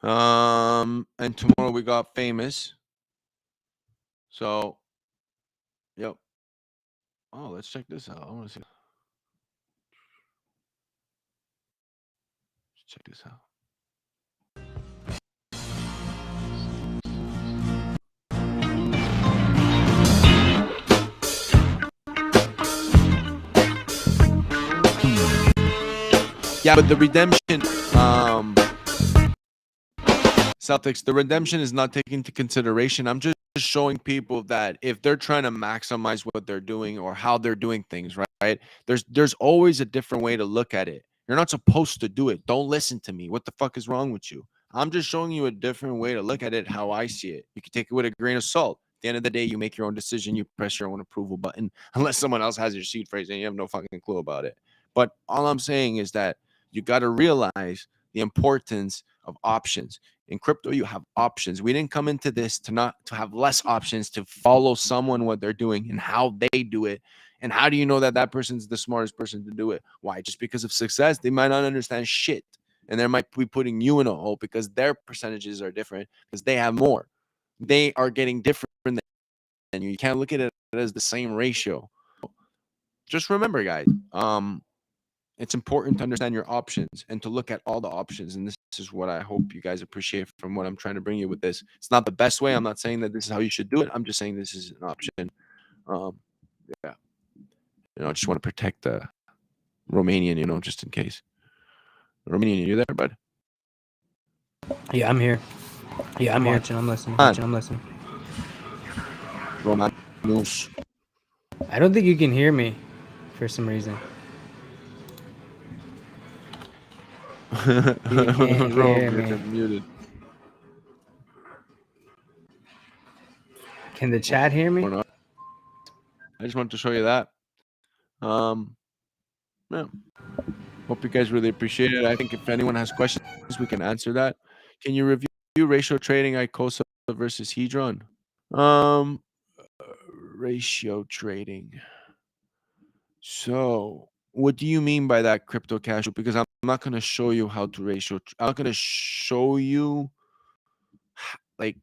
Speaker 3: And tomorrow we got Famous. So, yep. Oh, let's check this out. I want to see. Let's check this out. Yeah, but the redemption, Celtics, the redemption is not taken into consideration. I'm just showing people that if they're trying to maximize what they're doing or how they're doing things, right? There's always a different way to look at it. You're not supposed to do it. Don't listen to me. What the fuck is wrong with you? I'm just showing you a different way to look at it, how I see it. You can take it with a grain of salt. At the end of the day, you make your own decision. You press your own approval button, unless someone else has your seed phrase and you have no fucking clue about it. But all I'm saying is that you got to realize the importance of options. In crypto, you have options. We didn't come into this to have less options, to follow someone, what they're doing and how they do it. And how do you know that that person's the smartest person to do it? Why? Just because of success? They might not understand shit. And they might be putting you in a hole because their percentages are different, because they have more. They are getting different than you. You can't look at it as the same ratio. Just remember, guys, it's important to understand your options and to look at all the options. And this is what I hope you guys appreciate from what I'm trying to bring you with this. It's not the best way. I'm not saying that this is how you should do it. I'm just saying this is an option. Yeah. I just want to protect the Romanian, just in case. Romanian, you there, bud?
Speaker 2: Yeah, I'm here. Yeah, I'm watching. I'm listening. I'm listening.
Speaker 3: Romanus.
Speaker 2: I don't think you can hear me for some reason. You can't hear me.
Speaker 3: Muted.
Speaker 2: Can the chat hear me?
Speaker 3: I just wanted to show you that. Yeah. Hope you guys really appreciate it. I think if anyone has questions, we can answer that. Can you review ratio trading ICOSA versus HEDRON? Ratio trading. So what do you mean by that, Crypto Cash? Because I'm not going to show you how to ratio. I'm not going to show you like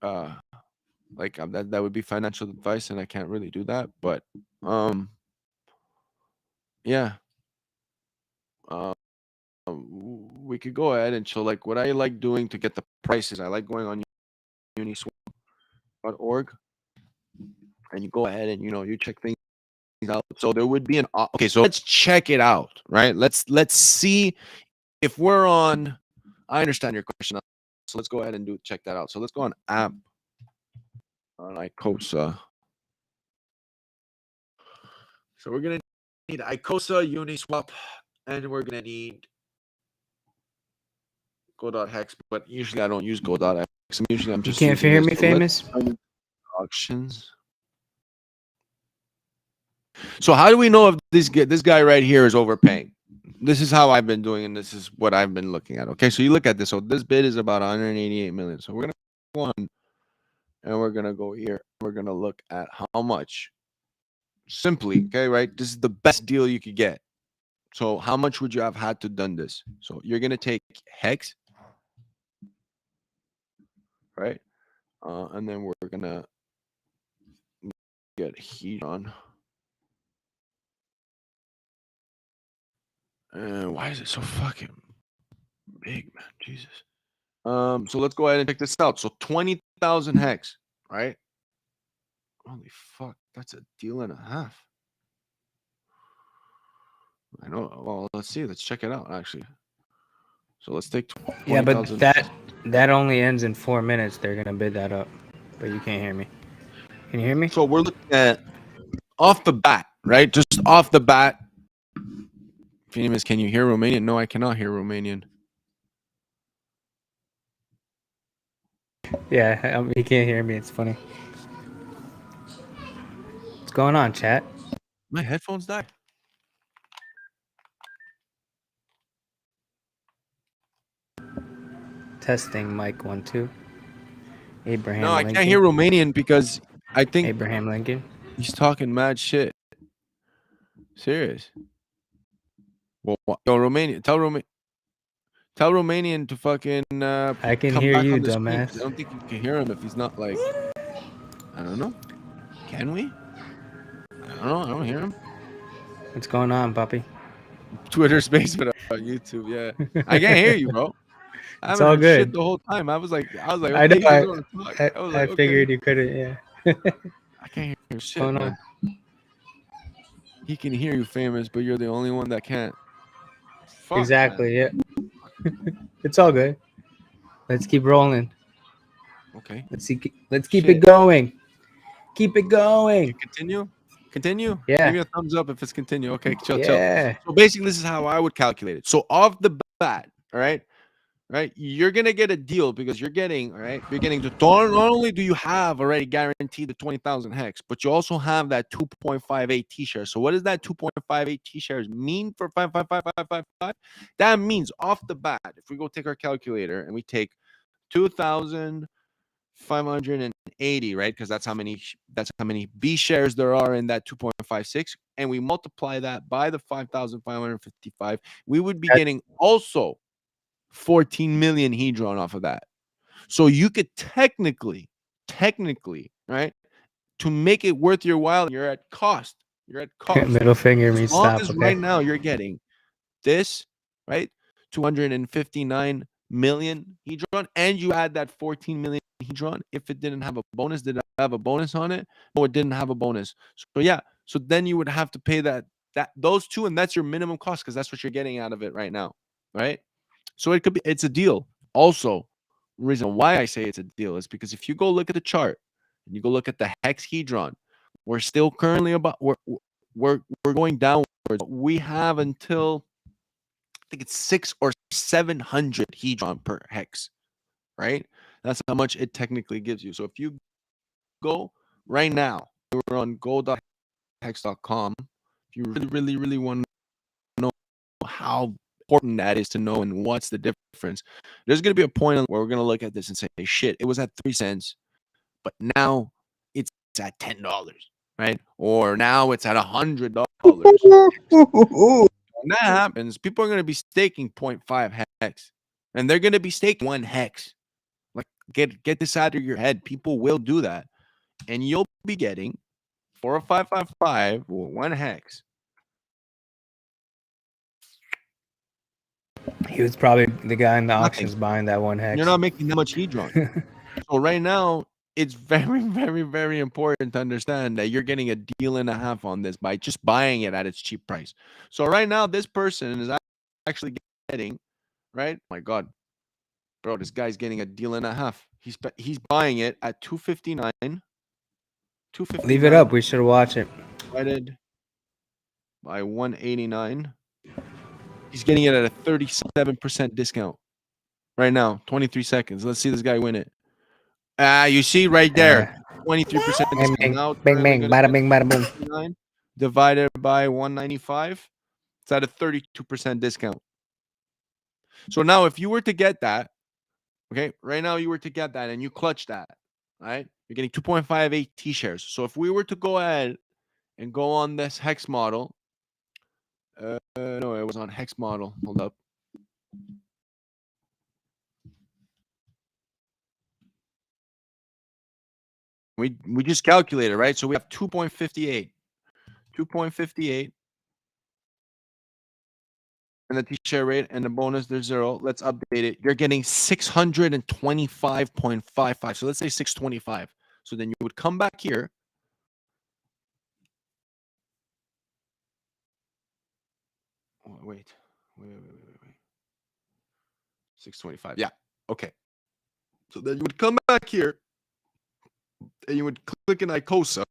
Speaker 3: that would be financial advice, and I can't really do that. But yeah, we could go ahead and show like what I like doing to get the prices. I like going on uniswap.org, and you go ahead and you check things out. So there would be an okay. So let's check it out, right? Let's see if we're on. I understand your question. So let's go ahead and check that out. So let's go on app on ICOSA. So we're gonna need ICOSA, Uniswap, and we're gonna need Go.hex. But usually I don't use Go.hex. Usually I'm just.
Speaker 2: You can't hear me, Famous?
Speaker 3: Auctions. So how do we know if this guy right here is overpaying? This is how I've been doing, and this is what I've been looking at. Okay, so you look at this. So this bid is about 188 million. So we're gonna go on, and we're gonna go here. We're gonna look at how much. Simply, okay, right? This is the best deal you could get. So how much would you have had to done this? So you're gonna take hex, right? And then we're gonna get HEDRON. Why is it so fucking big, man? Jesus. So let's go ahead and check this out. So 20,000 hex, right? Holy fuck, that's a deal and a half. I know. Well, let's see. Let's check it out, actually. So let's take
Speaker 2: Yeah, but
Speaker 3: 20,000.
Speaker 2: that only ends in 4 minutes. They're gonna bid that up, but you can't hear me. Can you hear me?
Speaker 3: So we're looking at off the bat, right? Just off the bat. Famous, can you hear Romanian? No, I cannot hear Romanian.
Speaker 2: Yeah, you can't hear me. It's funny. What's going on, chat?
Speaker 3: My headphones died.
Speaker 2: Testing mic 1 2. Abraham
Speaker 3: No, I
Speaker 2: Lincoln.
Speaker 3: can't hear Romanian because I think
Speaker 2: Abraham Lincoln.
Speaker 3: he's talking mad shit. Serious. Well, yo, Romanian, tell Romanian to fucking
Speaker 2: I can
Speaker 3: come
Speaker 2: hear
Speaker 3: back
Speaker 2: you,
Speaker 3: on the screen, 'cause
Speaker 2: dumbass.
Speaker 3: I don't think you can hear him if he's not like, I don't know. Can we? I don't know. I don't hear him.
Speaker 2: What's going on, puppy?
Speaker 3: Twitter Space, but on YouTube, yeah. I can't hear you, bro. I
Speaker 2: It's
Speaker 3: haven't
Speaker 2: all
Speaker 3: heard shit
Speaker 2: good.
Speaker 3: the whole time. I was like,
Speaker 2: I
Speaker 3: okay,
Speaker 2: know.
Speaker 3: he doesn't want to talk. I was
Speaker 2: I
Speaker 3: like, okay.
Speaker 2: figured you couldn't. Yeah.
Speaker 3: I can't hear shit,
Speaker 2: going
Speaker 3: man. He can hear you, Famous, but you're the only one that can't. Fuck,
Speaker 2: Exactly.
Speaker 3: man.
Speaker 2: Yeah. It's all good. Let's keep rolling.
Speaker 3: Okay.
Speaker 2: Let's keep
Speaker 3: Shit.
Speaker 2: it going. Keep it going.
Speaker 3: Continue.
Speaker 2: Yeah.
Speaker 3: Give me a thumbs up if it's continue. Okay, chill.
Speaker 2: Yeah.
Speaker 3: So basically, this is how I would calculate it. So off the bat, all right, you're gonna get a deal because you're getting, all right, you're getting to not only do you have already guaranteed the 20,000 hex, but you also have that 2.58 T-share. So what does that 2.58 T-shares mean for 55555? That means off the bat, if we go take our calculator and we take 2,580, right? Because that's how many B shares there are in that 2.56, and we multiply that by the 5,555, we would be getting also 14 million hedron off of that. So you could technically, right, to make it worth your while, you're at cost.
Speaker 2: Middle finger
Speaker 3: As
Speaker 2: means
Speaker 3: long
Speaker 2: stop.
Speaker 3: as
Speaker 2: Okay.
Speaker 3: right now you're getting this, right, 259 million hedron, and you add that 14 million hedron. If it didn't have a bonus, did it have a bonus on it? No, it didn't have a bonus. So yeah, so then you would have to pay those two, and that's your minimum cost because that's what you're getting out of it right now, right? So it's a deal. Also, reason why I say it's a deal is because if you go look at the chart and you go look at the hex hedron, we're still currently we're going downwards. We have until I think it's 600 or 700 hedron per hex, right? That's how much it technically gives you. So if you go right now, we're on gold.hex.com. If you really want to know how important that is to know and what's the difference, there's going to be a point where we're going to look at this and say, shit, it was at 3 cents, but now it's at $10, right? Or now it's at $100. When that happens, people are going to be staking 0.5 hex, and they're going to be staking 1 hex. Like, get this out of your head. People will do that, and you'll be getting 40555 or 1 hex.
Speaker 2: He was probably the guy in the
Speaker 3: Nothing.
Speaker 2: auctions buying that 1 hex.
Speaker 3: You're not making that much hedron. So right now, it's very, very, very important to understand that you're getting a deal and a half on this by just buying it at its cheap price. So right now, this person is actually getting, right? Oh my God, bro, this guy's getting a deal and a half. He's buying it at 259. 259.
Speaker 2: Leave it up. We should watch it.
Speaker 3: Divided by 189. He's getting it at a 37% discount right now. 23 seconds. Let's see this guy win it. You see right there, 23% discount. Now,
Speaker 2: Bing, bing, bada bing, bada boom.
Speaker 3: Divided by 195, it's at a 32% discount. So now, if you were to get that, okay, right now you were to get that and you clutch that, right? You're getting 2.58 T-shares. So if we were to go ahead and go on this hex model, no, it was on hex model. Hold up. We just calculated, right? So we have 2.58. 2.58. And the T-share rate and the bonus, there's 0. Let's update it. You're getting 625.55. So let's say 625. So then you would come back here, wait. 625. Yeah. Okay. So then you would come back here and you would click in ICOSA.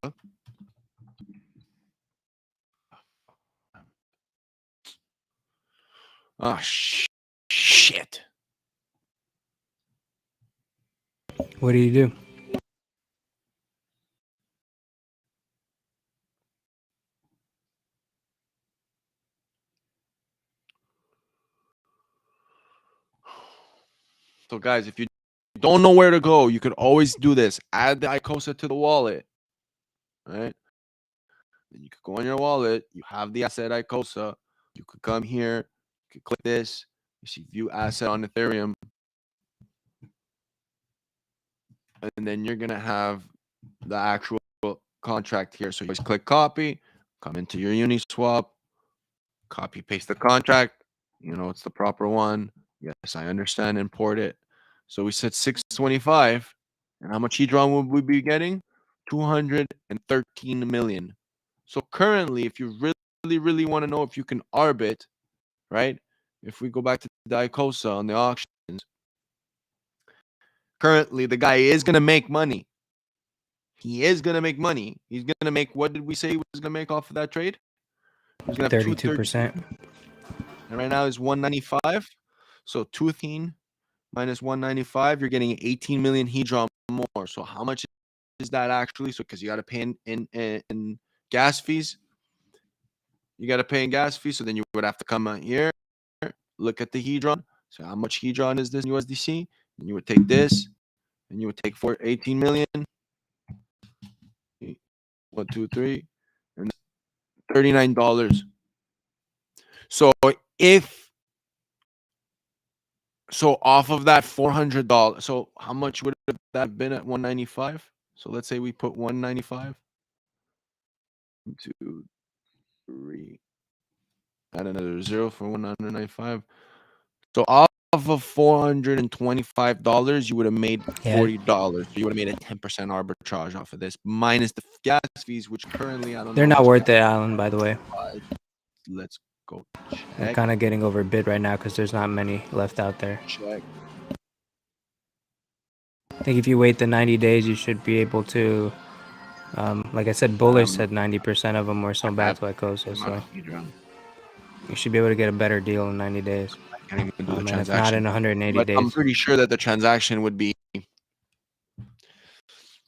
Speaker 3: Oh, shit.
Speaker 2: What do you do?
Speaker 3: So, guys, if you don't know where to go, you could always do this. Add the ICOSA to the wallet, right? Then you could go on your wallet. You have the asset ICOSA. You could come here. You could click this. You see view asset on Ethereum. And then you're going to have the actual contract here. So you just click copy, come into your Uniswap, copy, paste the contract. You know, it's the proper one. Yes, I understand. Import it. So we said 625. And how much HEDRON would we be getting? 213 million. So currently, if you really want to know if you can arbit, right? If we go back to the ICOSA on the auctions, currently the guy is going to make money. He is going to make money. He's going to make, what did we say he was going to make off of that trade? He's going to have
Speaker 2: 32%.
Speaker 3: And right now is 195. So 213 minus 195, you're getting 18 million HEDRON more. So how much is that actually? So because you got to pay in gas fees. You got to pay in gas fees. So then you would have to come out here, look at the HEDRON. So how much HEDRON is this in USDC? And you would take this, and you would take 18 million. 1, 2, 3, and $39. So off of that $400, so how much would that been at 195? So let's say we put 195. 2, 3. Add another 0 for 195. So off of $425, you would have made $40. So you would have made a 10% arbitrage off of this, minus the gas fees, which currently I don't know.
Speaker 2: They're not worth it, Alan, by the way.
Speaker 3: Let's go
Speaker 2: They're
Speaker 3: check.
Speaker 2: kind of getting overbid right now because there's not many left out there.
Speaker 3: Check.
Speaker 2: I think if you wait the 90 days, you should be able to, like I said, Bullish said 90% of them were sold back to ICOSA, so you should be able to get a better deal in 90 days.
Speaker 3: I can't even do the
Speaker 2: And if
Speaker 3: transaction.
Speaker 2: not in 180
Speaker 3: But
Speaker 2: days.
Speaker 3: I'm pretty sure that the transaction would be,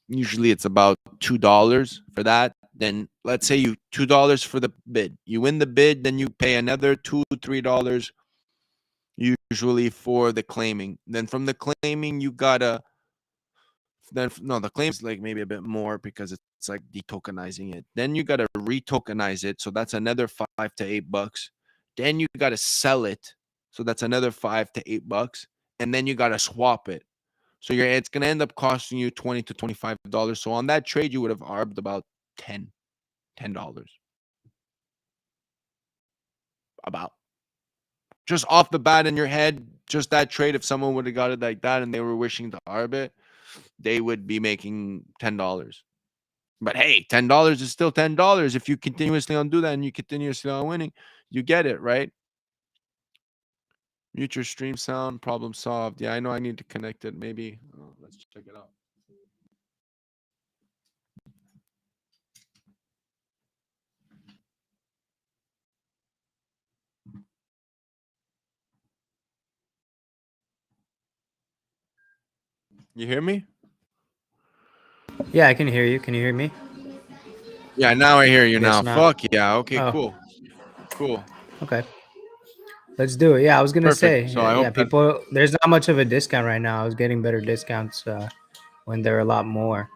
Speaker 3: usually it's about $2 for that. Then let's say you $2 for the bid. You win the bid, then you pay another $2, $3 usually for the claiming. Then from the claiming, you gotta the claims like maybe a bit more because it's like detokenizing it. Then you gotta retokenize it, so that's another $5 to $8. Then you gotta sell it, so that's another $5 to $8, and then you gotta swap it. So it's gonna end up costing you $20 to $25. So on that trade, you would have arbed about $10. About just off the bat in your head, just that trade. If someone would have got it like that and they were wishing to arb it, they would be making $10. But hey, $10 is still $10. If you continuously undo that and you continuously on winning, you get it, right? Mute your stream sound, problem solved. Yeah, I know I need to connect it. Maybe let's check it out. You hear me?
Speaker 2: Yeah, I can hear you. Can you hear me?
Speaker 3: Yeah, now I hear you now.
Speaker 2: Not.
Speaker 3: Fuck yeah. Okay,
Speaker 2: Oh.
Speaker 3: Cool.
Speaker 2: Okay. Let's do it. Yeah, I was gonna
Speaker 3: Perfect.
Speaker 2: say.
Speaker 3: So I hope that-
Speaker 2: people. There's not much of a discount right now. I was getting better discounts when there are a lot more.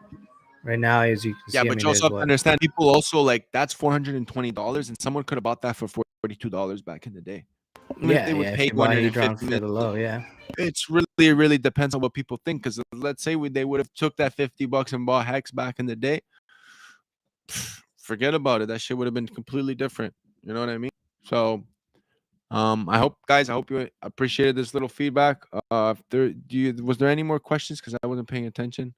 Speaker 2: Right now, as you can see,
Speaker 3: but you also have to understand, people also like that's $420, and someone could have bought that for $42 back in the day. Even if they would pay $150
Speaker 2: for the low. Yeah,
Speaker 3: it's really depends on what people think. Because let's say they would have took that $50 and bought Hex back in the day. Forget about it. That shit would have been completely different. You know what I mean? So, I hope you appreciated this little feedback. Was there any more questions? Because I wasn't paying attention.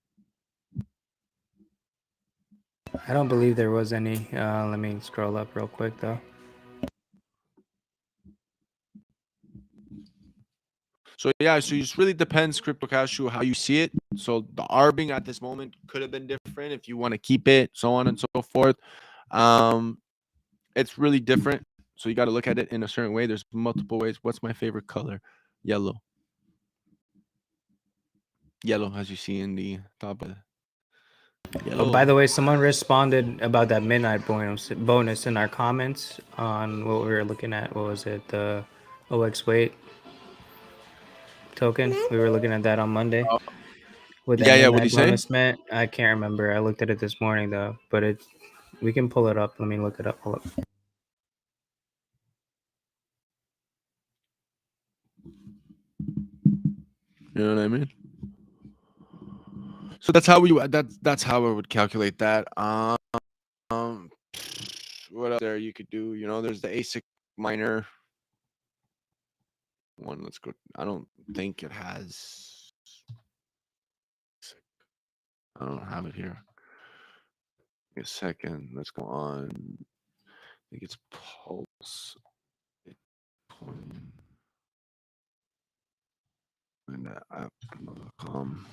Speaker 2: I don't believe there was any. Let me scroll up real quick though.
Speaker 3: So yeah, so it just really depends, Crypto Cashew, how you see it. So the arbing at this moment could have been different if you want to keep it, so on and so forth. It's really different. So you got to look at it in a certain way. There's multiple ways. What's my favorite color? Yellow. Yellow, as you see in the top of
Speaker 2: Oh, by the way, someone responded about that midnight bonus in our comments on what we were looking at. What was it? The OX weight token. We were looking at that on Monday. What that
Speaker 3: yeah. What do you
Speaker 2: midnight
Speaker 3: say?
Speaker 2: bonus meant, I can't remember. I looked at it this morning though, but we can pull it up. Let me look it up. Hold up.
Speaker 3: You know what I mean? So that's how that's how I would calculate that. What else there you could do? You know, there's the ASIC miner one. Let's go. I don't think it has. I don't have it here. Give me a second. Let's go on. I think it's Pulse. And app.com.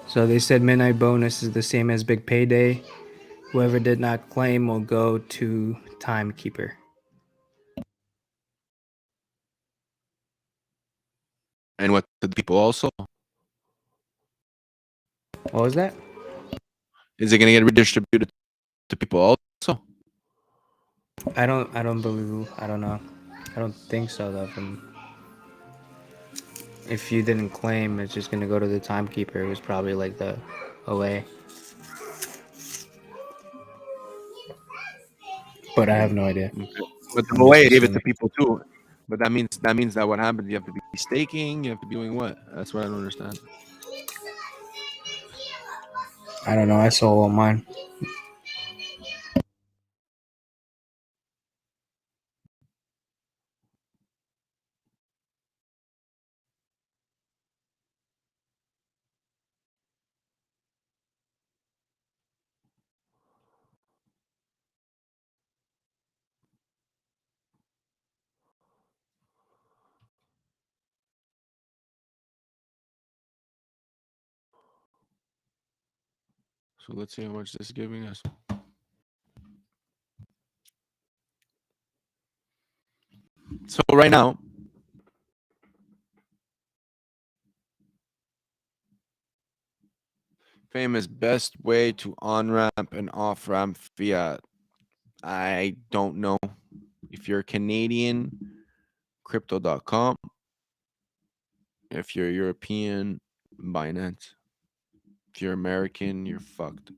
Speaker 2: So they said midnight bonus is the same as big payday. Whoever did not claim will go to timekeeper.
Speaker 3: And what the people also?
Speaker 2: What was that?
Speaker 3: Is it going to get redistributed to people also?
Speaker 2: I don't know. I don't think so though. If you didn't claim, it's just gonna go to the timekeeper. It was probably like the OA. But I have no idea.
Speaker 3: Okay. But the
Speaker 2: I'm
Speaker 3: way
Speaker 2: just
Speaker 3: gave it to
Speaker 2: assuming.
Speaker 3: people too. But that means that what happens? You have to be staking. You have to be doing what? That's what I don't understand.
Speaker 2: I don't know. I sold all mine.
Speaker 3: So let's see how much this is giving us. So right now, famous best way to on-ramp and off-ramp fiat. I don't know. If you're Canadian, crypto.com. If you're European, Binance. If you're American, you're fucked.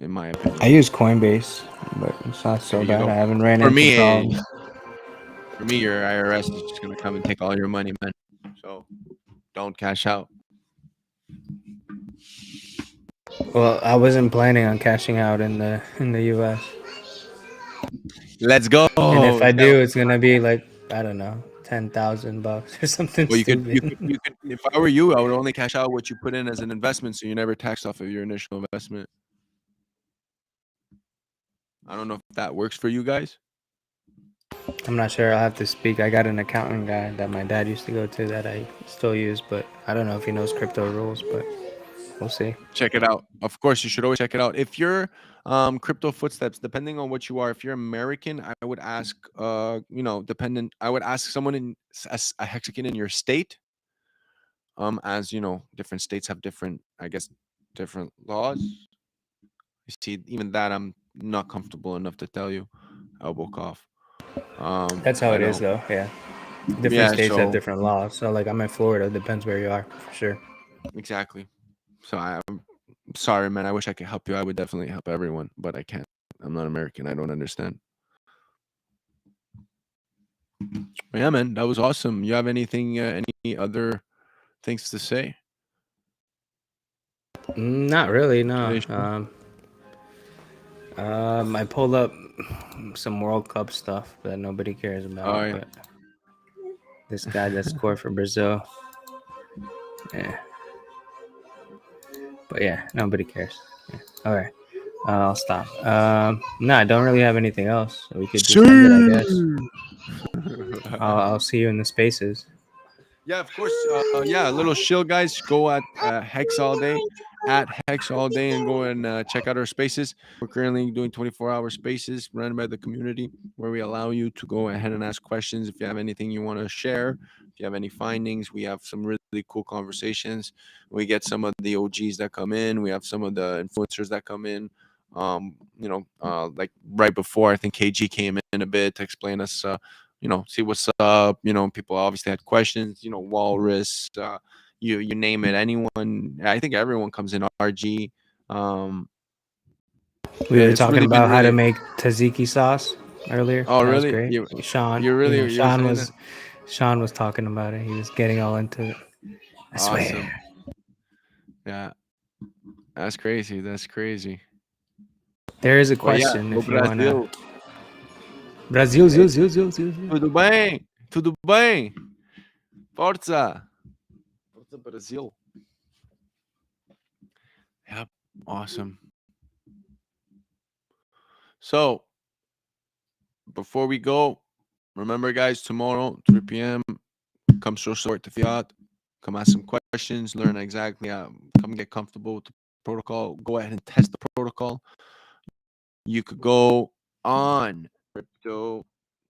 Speaker 3: In my opinion.
Speaker 2: I use Coinbase, but it's not so
Speaker 3: There you
Speaker 2: bad.
Speaker 3: go.
Speaker 2: I haven't ran
Speaker 3: For
Speaker 2: into
Speaker 3: me,
Speaker 2: problems.
Speaker 3: For me, your IRS is just gonna come and take all your money, man. So don't cash out.
Speaker 2: Well, I wasn't planning on cashing out in the US.
Speaker 3: Let's go.
Speaker 2: And if I
Speaker 3: Is that
Speaker 2: do,
Speaker 3: what-
Speaker 2: it's gonna be like, I don't know, $10,000 or something
Speaker 3: Well,
Speaker 2: stupid.
Speaker 3: you could. If I were you, I would only cash out what you put in as an investment, so you never tax off of your initial investment. I don't know if that works for you guys.
Speaker 2: I'm not sure. I'll have to speak. I got an accountant guy that my dad used to go to that I still use, but I don't know if he knows crypto rules, but we'll see.
Speaker 3: Check it out. Of course, you should always check it out. If you're crypto footsteps, depending on what you are, if you're American, I would ask I would ask someone as a Mexican in your state. As you know, different states have different, I guess, different laws. You see, even that I'm not comfortable enough to tell you. Elbow cough.
Speaker 2: That's how
Speaker 3: I
Speaker 2: it is,
Speaker 3: don't.
Speaker 2: though. Yeah. Different
Speaker 3: Yeah,
Speaker 2: states have
Speaker 3: so
Speaker 2: different laws. So, like, I'm in Florida. Depends where you are, for sure.
Speaker 3: exactly. So I'm sorry, man. I wish I could help you. I would definitely help everyone, but I can't. I'm not American. I don't understand. But yeah, man, that was awesome. You have anything, any other things to say?
Speaker 2: Not really, no.
Speaker 3: Today's show?
Speaker 2: I pulled up some World Cup stuff that nobody cares about.
Speaker 3: Oh, yeah.
Speaker 2: But this guy that scored for Brazil. Yeah. But yeah, nobody cares. Yeah. All right. I'll stop. No, I don't really have anything else. We could just end it, I guess. I'll see you in the spaces.
Speaker 3: Yeah, of course. Yeah, a little chill, guys. Go at Hex all day, at Hex all day, and go and check out our spaces. We're currently doing 24-hour spaces run by the community where we allow you to go ahead and ask questions if you have anything you want to share. If you have any findings, we have some really cool conversations. We get some of the OGs that come in. We have some of the influencers that come in. Like right before, I think KG came in a bit to explain us. See what's up. People obviously had questions. Walrus, you name it. Anyone, I think everyone comes in. RG.
Speaker 2: We were
Speaker 3: It's
Speaker 2: talking
Speaker 3: really been
Speaker 2: about how to
Speaker 3: really.
Speaker 2: make tzatziki sauce earlier.
Speaker 3: Oh,
Speaker 2: That was
Speaker 3: really?
Speaker 2: great.
Speaker 3: You
Speaker 2: Sean,
Speaker 3: you really you were
Speaker 2: Sean
Speaker 3: saying that?
Speaker 2: was talking about it. He was getting all into it. I
Speaker 3: Awesome.
Speaker 2: swear.
Speaker 3: Yeah, that's crazy. That's crazy.
Speaker 2: There is a
Speaker 3: But yeah,
Speaker 2: question
Speaker 3: go
Speaker 2: if you wanna.
Speaker 3: Brazil.
Speaker 2: Brazil,
Speaker 3: Hey,
Speaker 2: Zil, Zil, Zil, Zil, Zil.
Speaker 3: tudo bem? Tudo bem? Forza. Forza Brazil. Yep. Awesome. So before we go, remember, guys, tomorrow, 3 p.m., come show support to Fiat. Come ask some questions, learn exactly how, come get comfortable with the protocol. Go ahead and test the protocol. You could go on crypto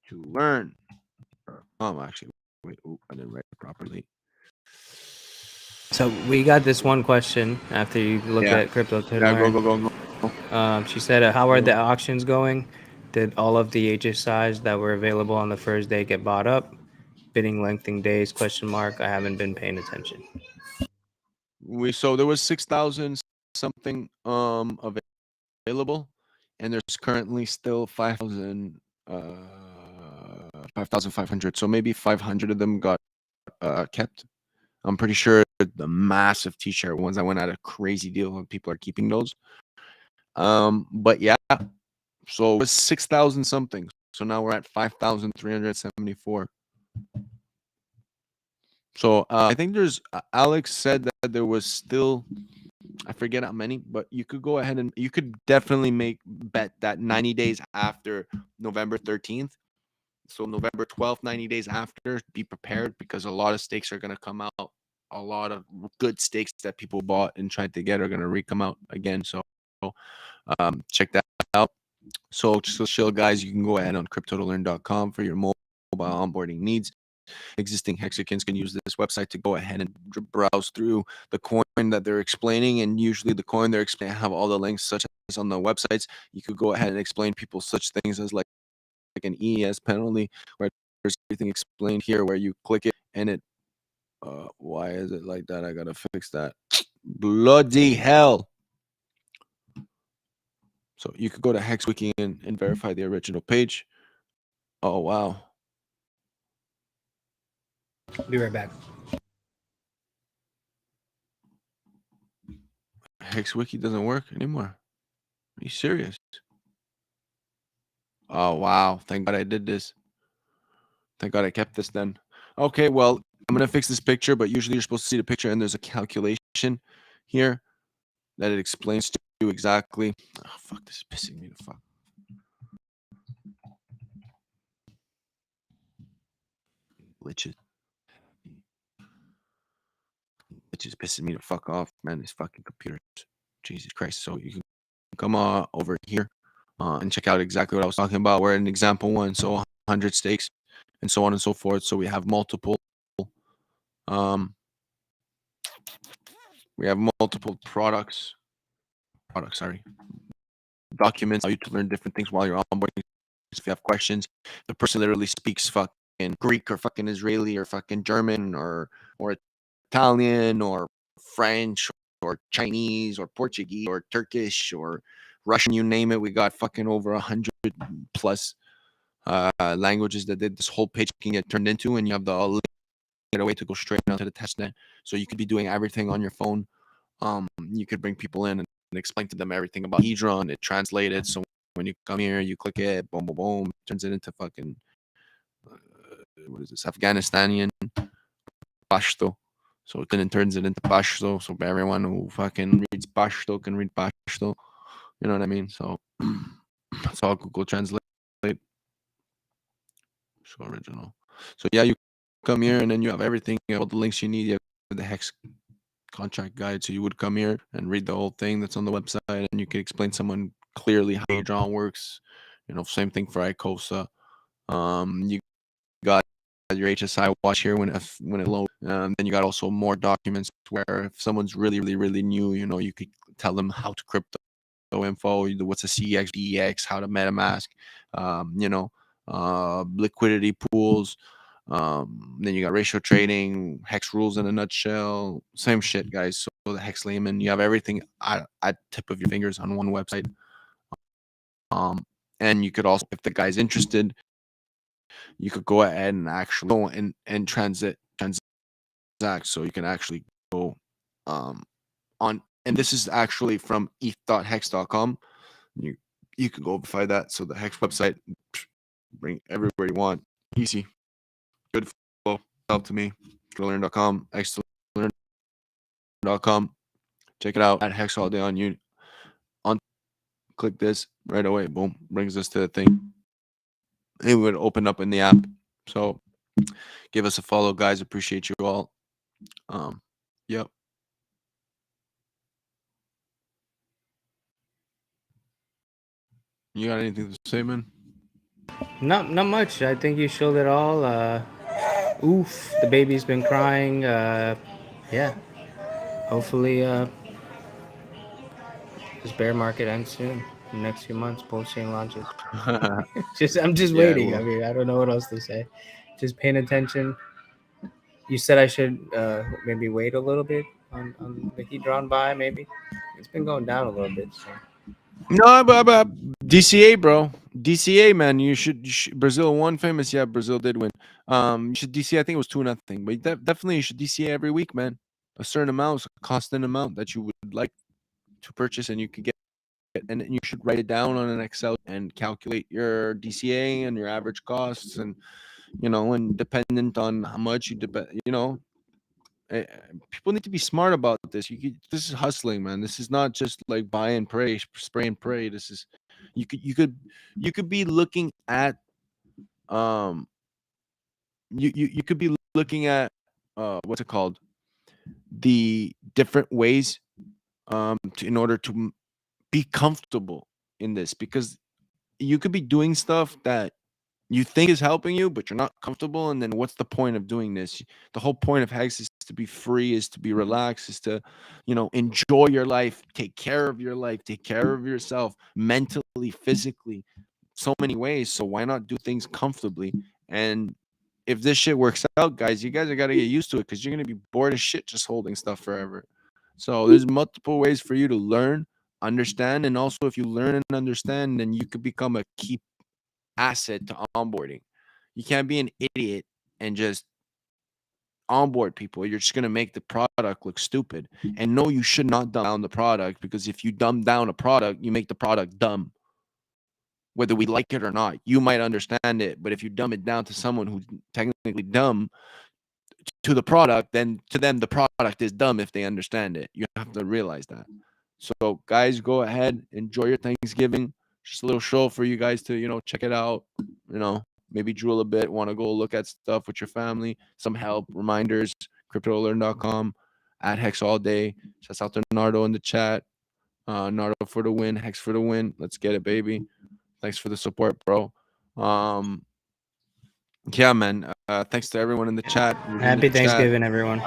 Speaker 3: to learn. Actually, wait, I didn't write it properly.
Speaker 2: So we got this one question after you look
Speaker 3: Yeah.
Speaker 2: at crypto to
Speaker 3: Yeah,
Speaker 2: learn.
Speaker 3: go.
Speaker 2: She said, "How are the auctions going? Did all of the HSIs that were available on the first day get bought up? Bidding lengthening days? Question mark. I haven't been paying attention."
Speaker 3: So there was 6,000 something available, and there's currently still 5,500. So maybe 500 of them got kept. I'm pretty sure the massive t-shirt ones that went at a crazy deal, and people are keeping those. But yeah, so it was 6,000 something. So now we're at 5,374. So I think there's Alex said that there was still, I forget how many, but you could go ahead and you could definitely bet that 90 days after November 13th. So November 12th, 90 days after, be prepared because a lot of stakes are going to come out. A lot of good stakes that people bought and tried to get are going to re-come out again. So check that out. So just chill, guys. You can go ahead on cryptotolearn.com for your mobile onboarding needs. Existing Hexicans can use this website to go ahead and browse through the coin that they're explaining. And usually the coin they're explaining have all the links, such as on the websites. You could go ahead and explain people such things as like an ES penalty, where there's everything explained here, where you click it and it, why is it like that? I gotta fix that. Bloody hell. So you could go to HexWiki and verify the original page. Oh, wow.
Speaker 2: Be right back.
Speaker 3: HexWiki doesn't work anymore. Are you serious? Oh, wow. Thank God I did this. Thank God I kept this then. Okay, well, I'm going to fix this picture, but usually you're supposed to see the picture and there's a calculation here that it explains to you exactly. Oh, fuck, this is pissing me the fuck. Glitches. It's just pissing me the fuck off, man. These fucking computers. Jesus Christ. So you can come over here and check out exactly what I was talking about. We're in example one, so 100 stakes and so on and so forth. So we have multiple documents allow you to learn different things while you're onboarding. If you have questions, the person literally speaks fucking Greek or fucking Israeli or fucking German or Italian or French or Chinese or Portuguese or Turkish or Russian, you name it. We got fucking over 100 plus languages that did this whole page can get turned into, and you have the link get a way to go straight onto the testnet. So you could be doing everything on your phone. You could bring people in and explain to them everything about HEDRON. It translated, so when you come here, you click it, boom, boom, boom, turns it into fucking what is this? Afghanistanian Pashto. So it then turns it into Pashto. So everyone who fucking reads Pashto can read Pashto. You know what I mean? So it's all Google Translate. Show original. So yeah, you come here and then you have everything, you have all the links you need. You have the hex contract guide. So you would come here and read the whole thing that's on the website, and you can explain someone clearly how HEDRON works. You know, same thing for ICOSA. You got your HSI watch here when it loads. Then you got also more documents where if someone's really new, you know, you could tell them how to crypto info, what's a CEX, DEX, how to MetaMask, you know, liquidity pools. Then you got ratio trading, hex rules in a nutshell, same shit, guys. So the hex layman, you have everything at tip of your fingers on one website. And you could also, if the guy's interested, you could go ahead and actually go and transact. So you can actually go on, and this is actually from eth.hex.com. You can go find that. So the hex website, bring everywhere you want, easy, good flow. Help to me, learn.com, learn.com. Check it out at Hex all day on you. On click this right away, boom, brings us to the thing. It would open up in the app. So give us a follow, guys. Appreciate you all. Yep. You got anything to say, man?
Speaker 2: Not much. I think you showed it all. Oof, the baby's been crying. Yeah. Hopefully, this bear market ends soon. In the next few months, PULSECHAIN launches. I'm just
Speaker 3: Yeah,
Speaker 2: waiting. I mean, I don't know what else to say. Just paying attention. You said I should maybe wait a little bit on the HEDRON buy. Maybe it's been going down a little bit. So.
Speaker 3: No, but DCA, bro. DCA, man. You should Brazil won famous. Yeah, Brazil did win. You should DCA. I think it was 2-0. But definitely you should DCA every week, man. A certain amount, a constant amount that you would like to purchase, and you could get, and you should write it down on an Excel and calculate your DCA and your average costs, and you know, and dependent on how much you depend, you know. People need to be smart about this. This is hustling, man. This is not just like buy and pray, spray and pray. This is you could be looking at you could be looking at what's it called, the different ways in order to be comfortable in this, because you could be doing stuff that you think is helping you, but you're not comfortable. And then what's the point of doing this? The whole point of Hex is to be free, is to be relaxed, is to, you know, enjoy your life, take care of your life, take care of yourself mentally, physically, so many ways. So why not do things comfortably? And if this shit works out, guys, you guys are got to get used to it, because you're going to be bored as shit just holding stuff forever. So there's multiple ways for you to learn, understand. And also, if you learn and understand, then you could become a key asset to onboarding. You can't be an idiot and just onboard people. You're just going to make the product look stupid. And no, you should not dumb down the product, because if you dumb down a product, you make the product dumb. Whether we like it or not, you might understand it, but if you dumb it down to someone who's technically dumb to the product, then to them the product is dumb if they understand it. You have to realize that. So guys, go ahead, enjoy your Thanksgiving. Just a little show for you guys to, you know, check it out, you know, maybe drool a bit, want to go look at stuff with your family, some help, reminders, cryptolearn.com, at Hex all day. Shouts out to Nardo in the chat. Nardo for the win, Hex for the win. Let's get it, baby. Thanks for the support, bro. Yeah, man. Thanks to everyone in the chat.
Speaker 2: Happy Thanksgiving, everyone.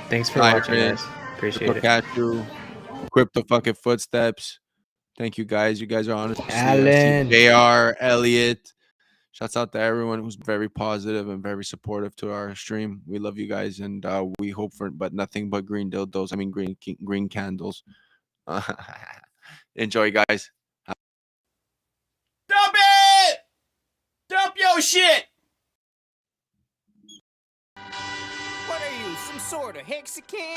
Speaker 2: Thanks for watching, guys. Appreciate it.
Speaker 3: Cashew, Crypto fucking Footsteps. Thank you, guys. You guys are honestly,
Speaker 2: Alan.
Speaker 3: JR, Elliot. Shouts out to everyone who's very positive and very supportive to our stream. We love you guys, and we hope for but nothing but green dildos. I mean, green candles. Enjoy, guys.
Speaker 1: Dump it! Dump your shit! What are you, some sort of Hexican?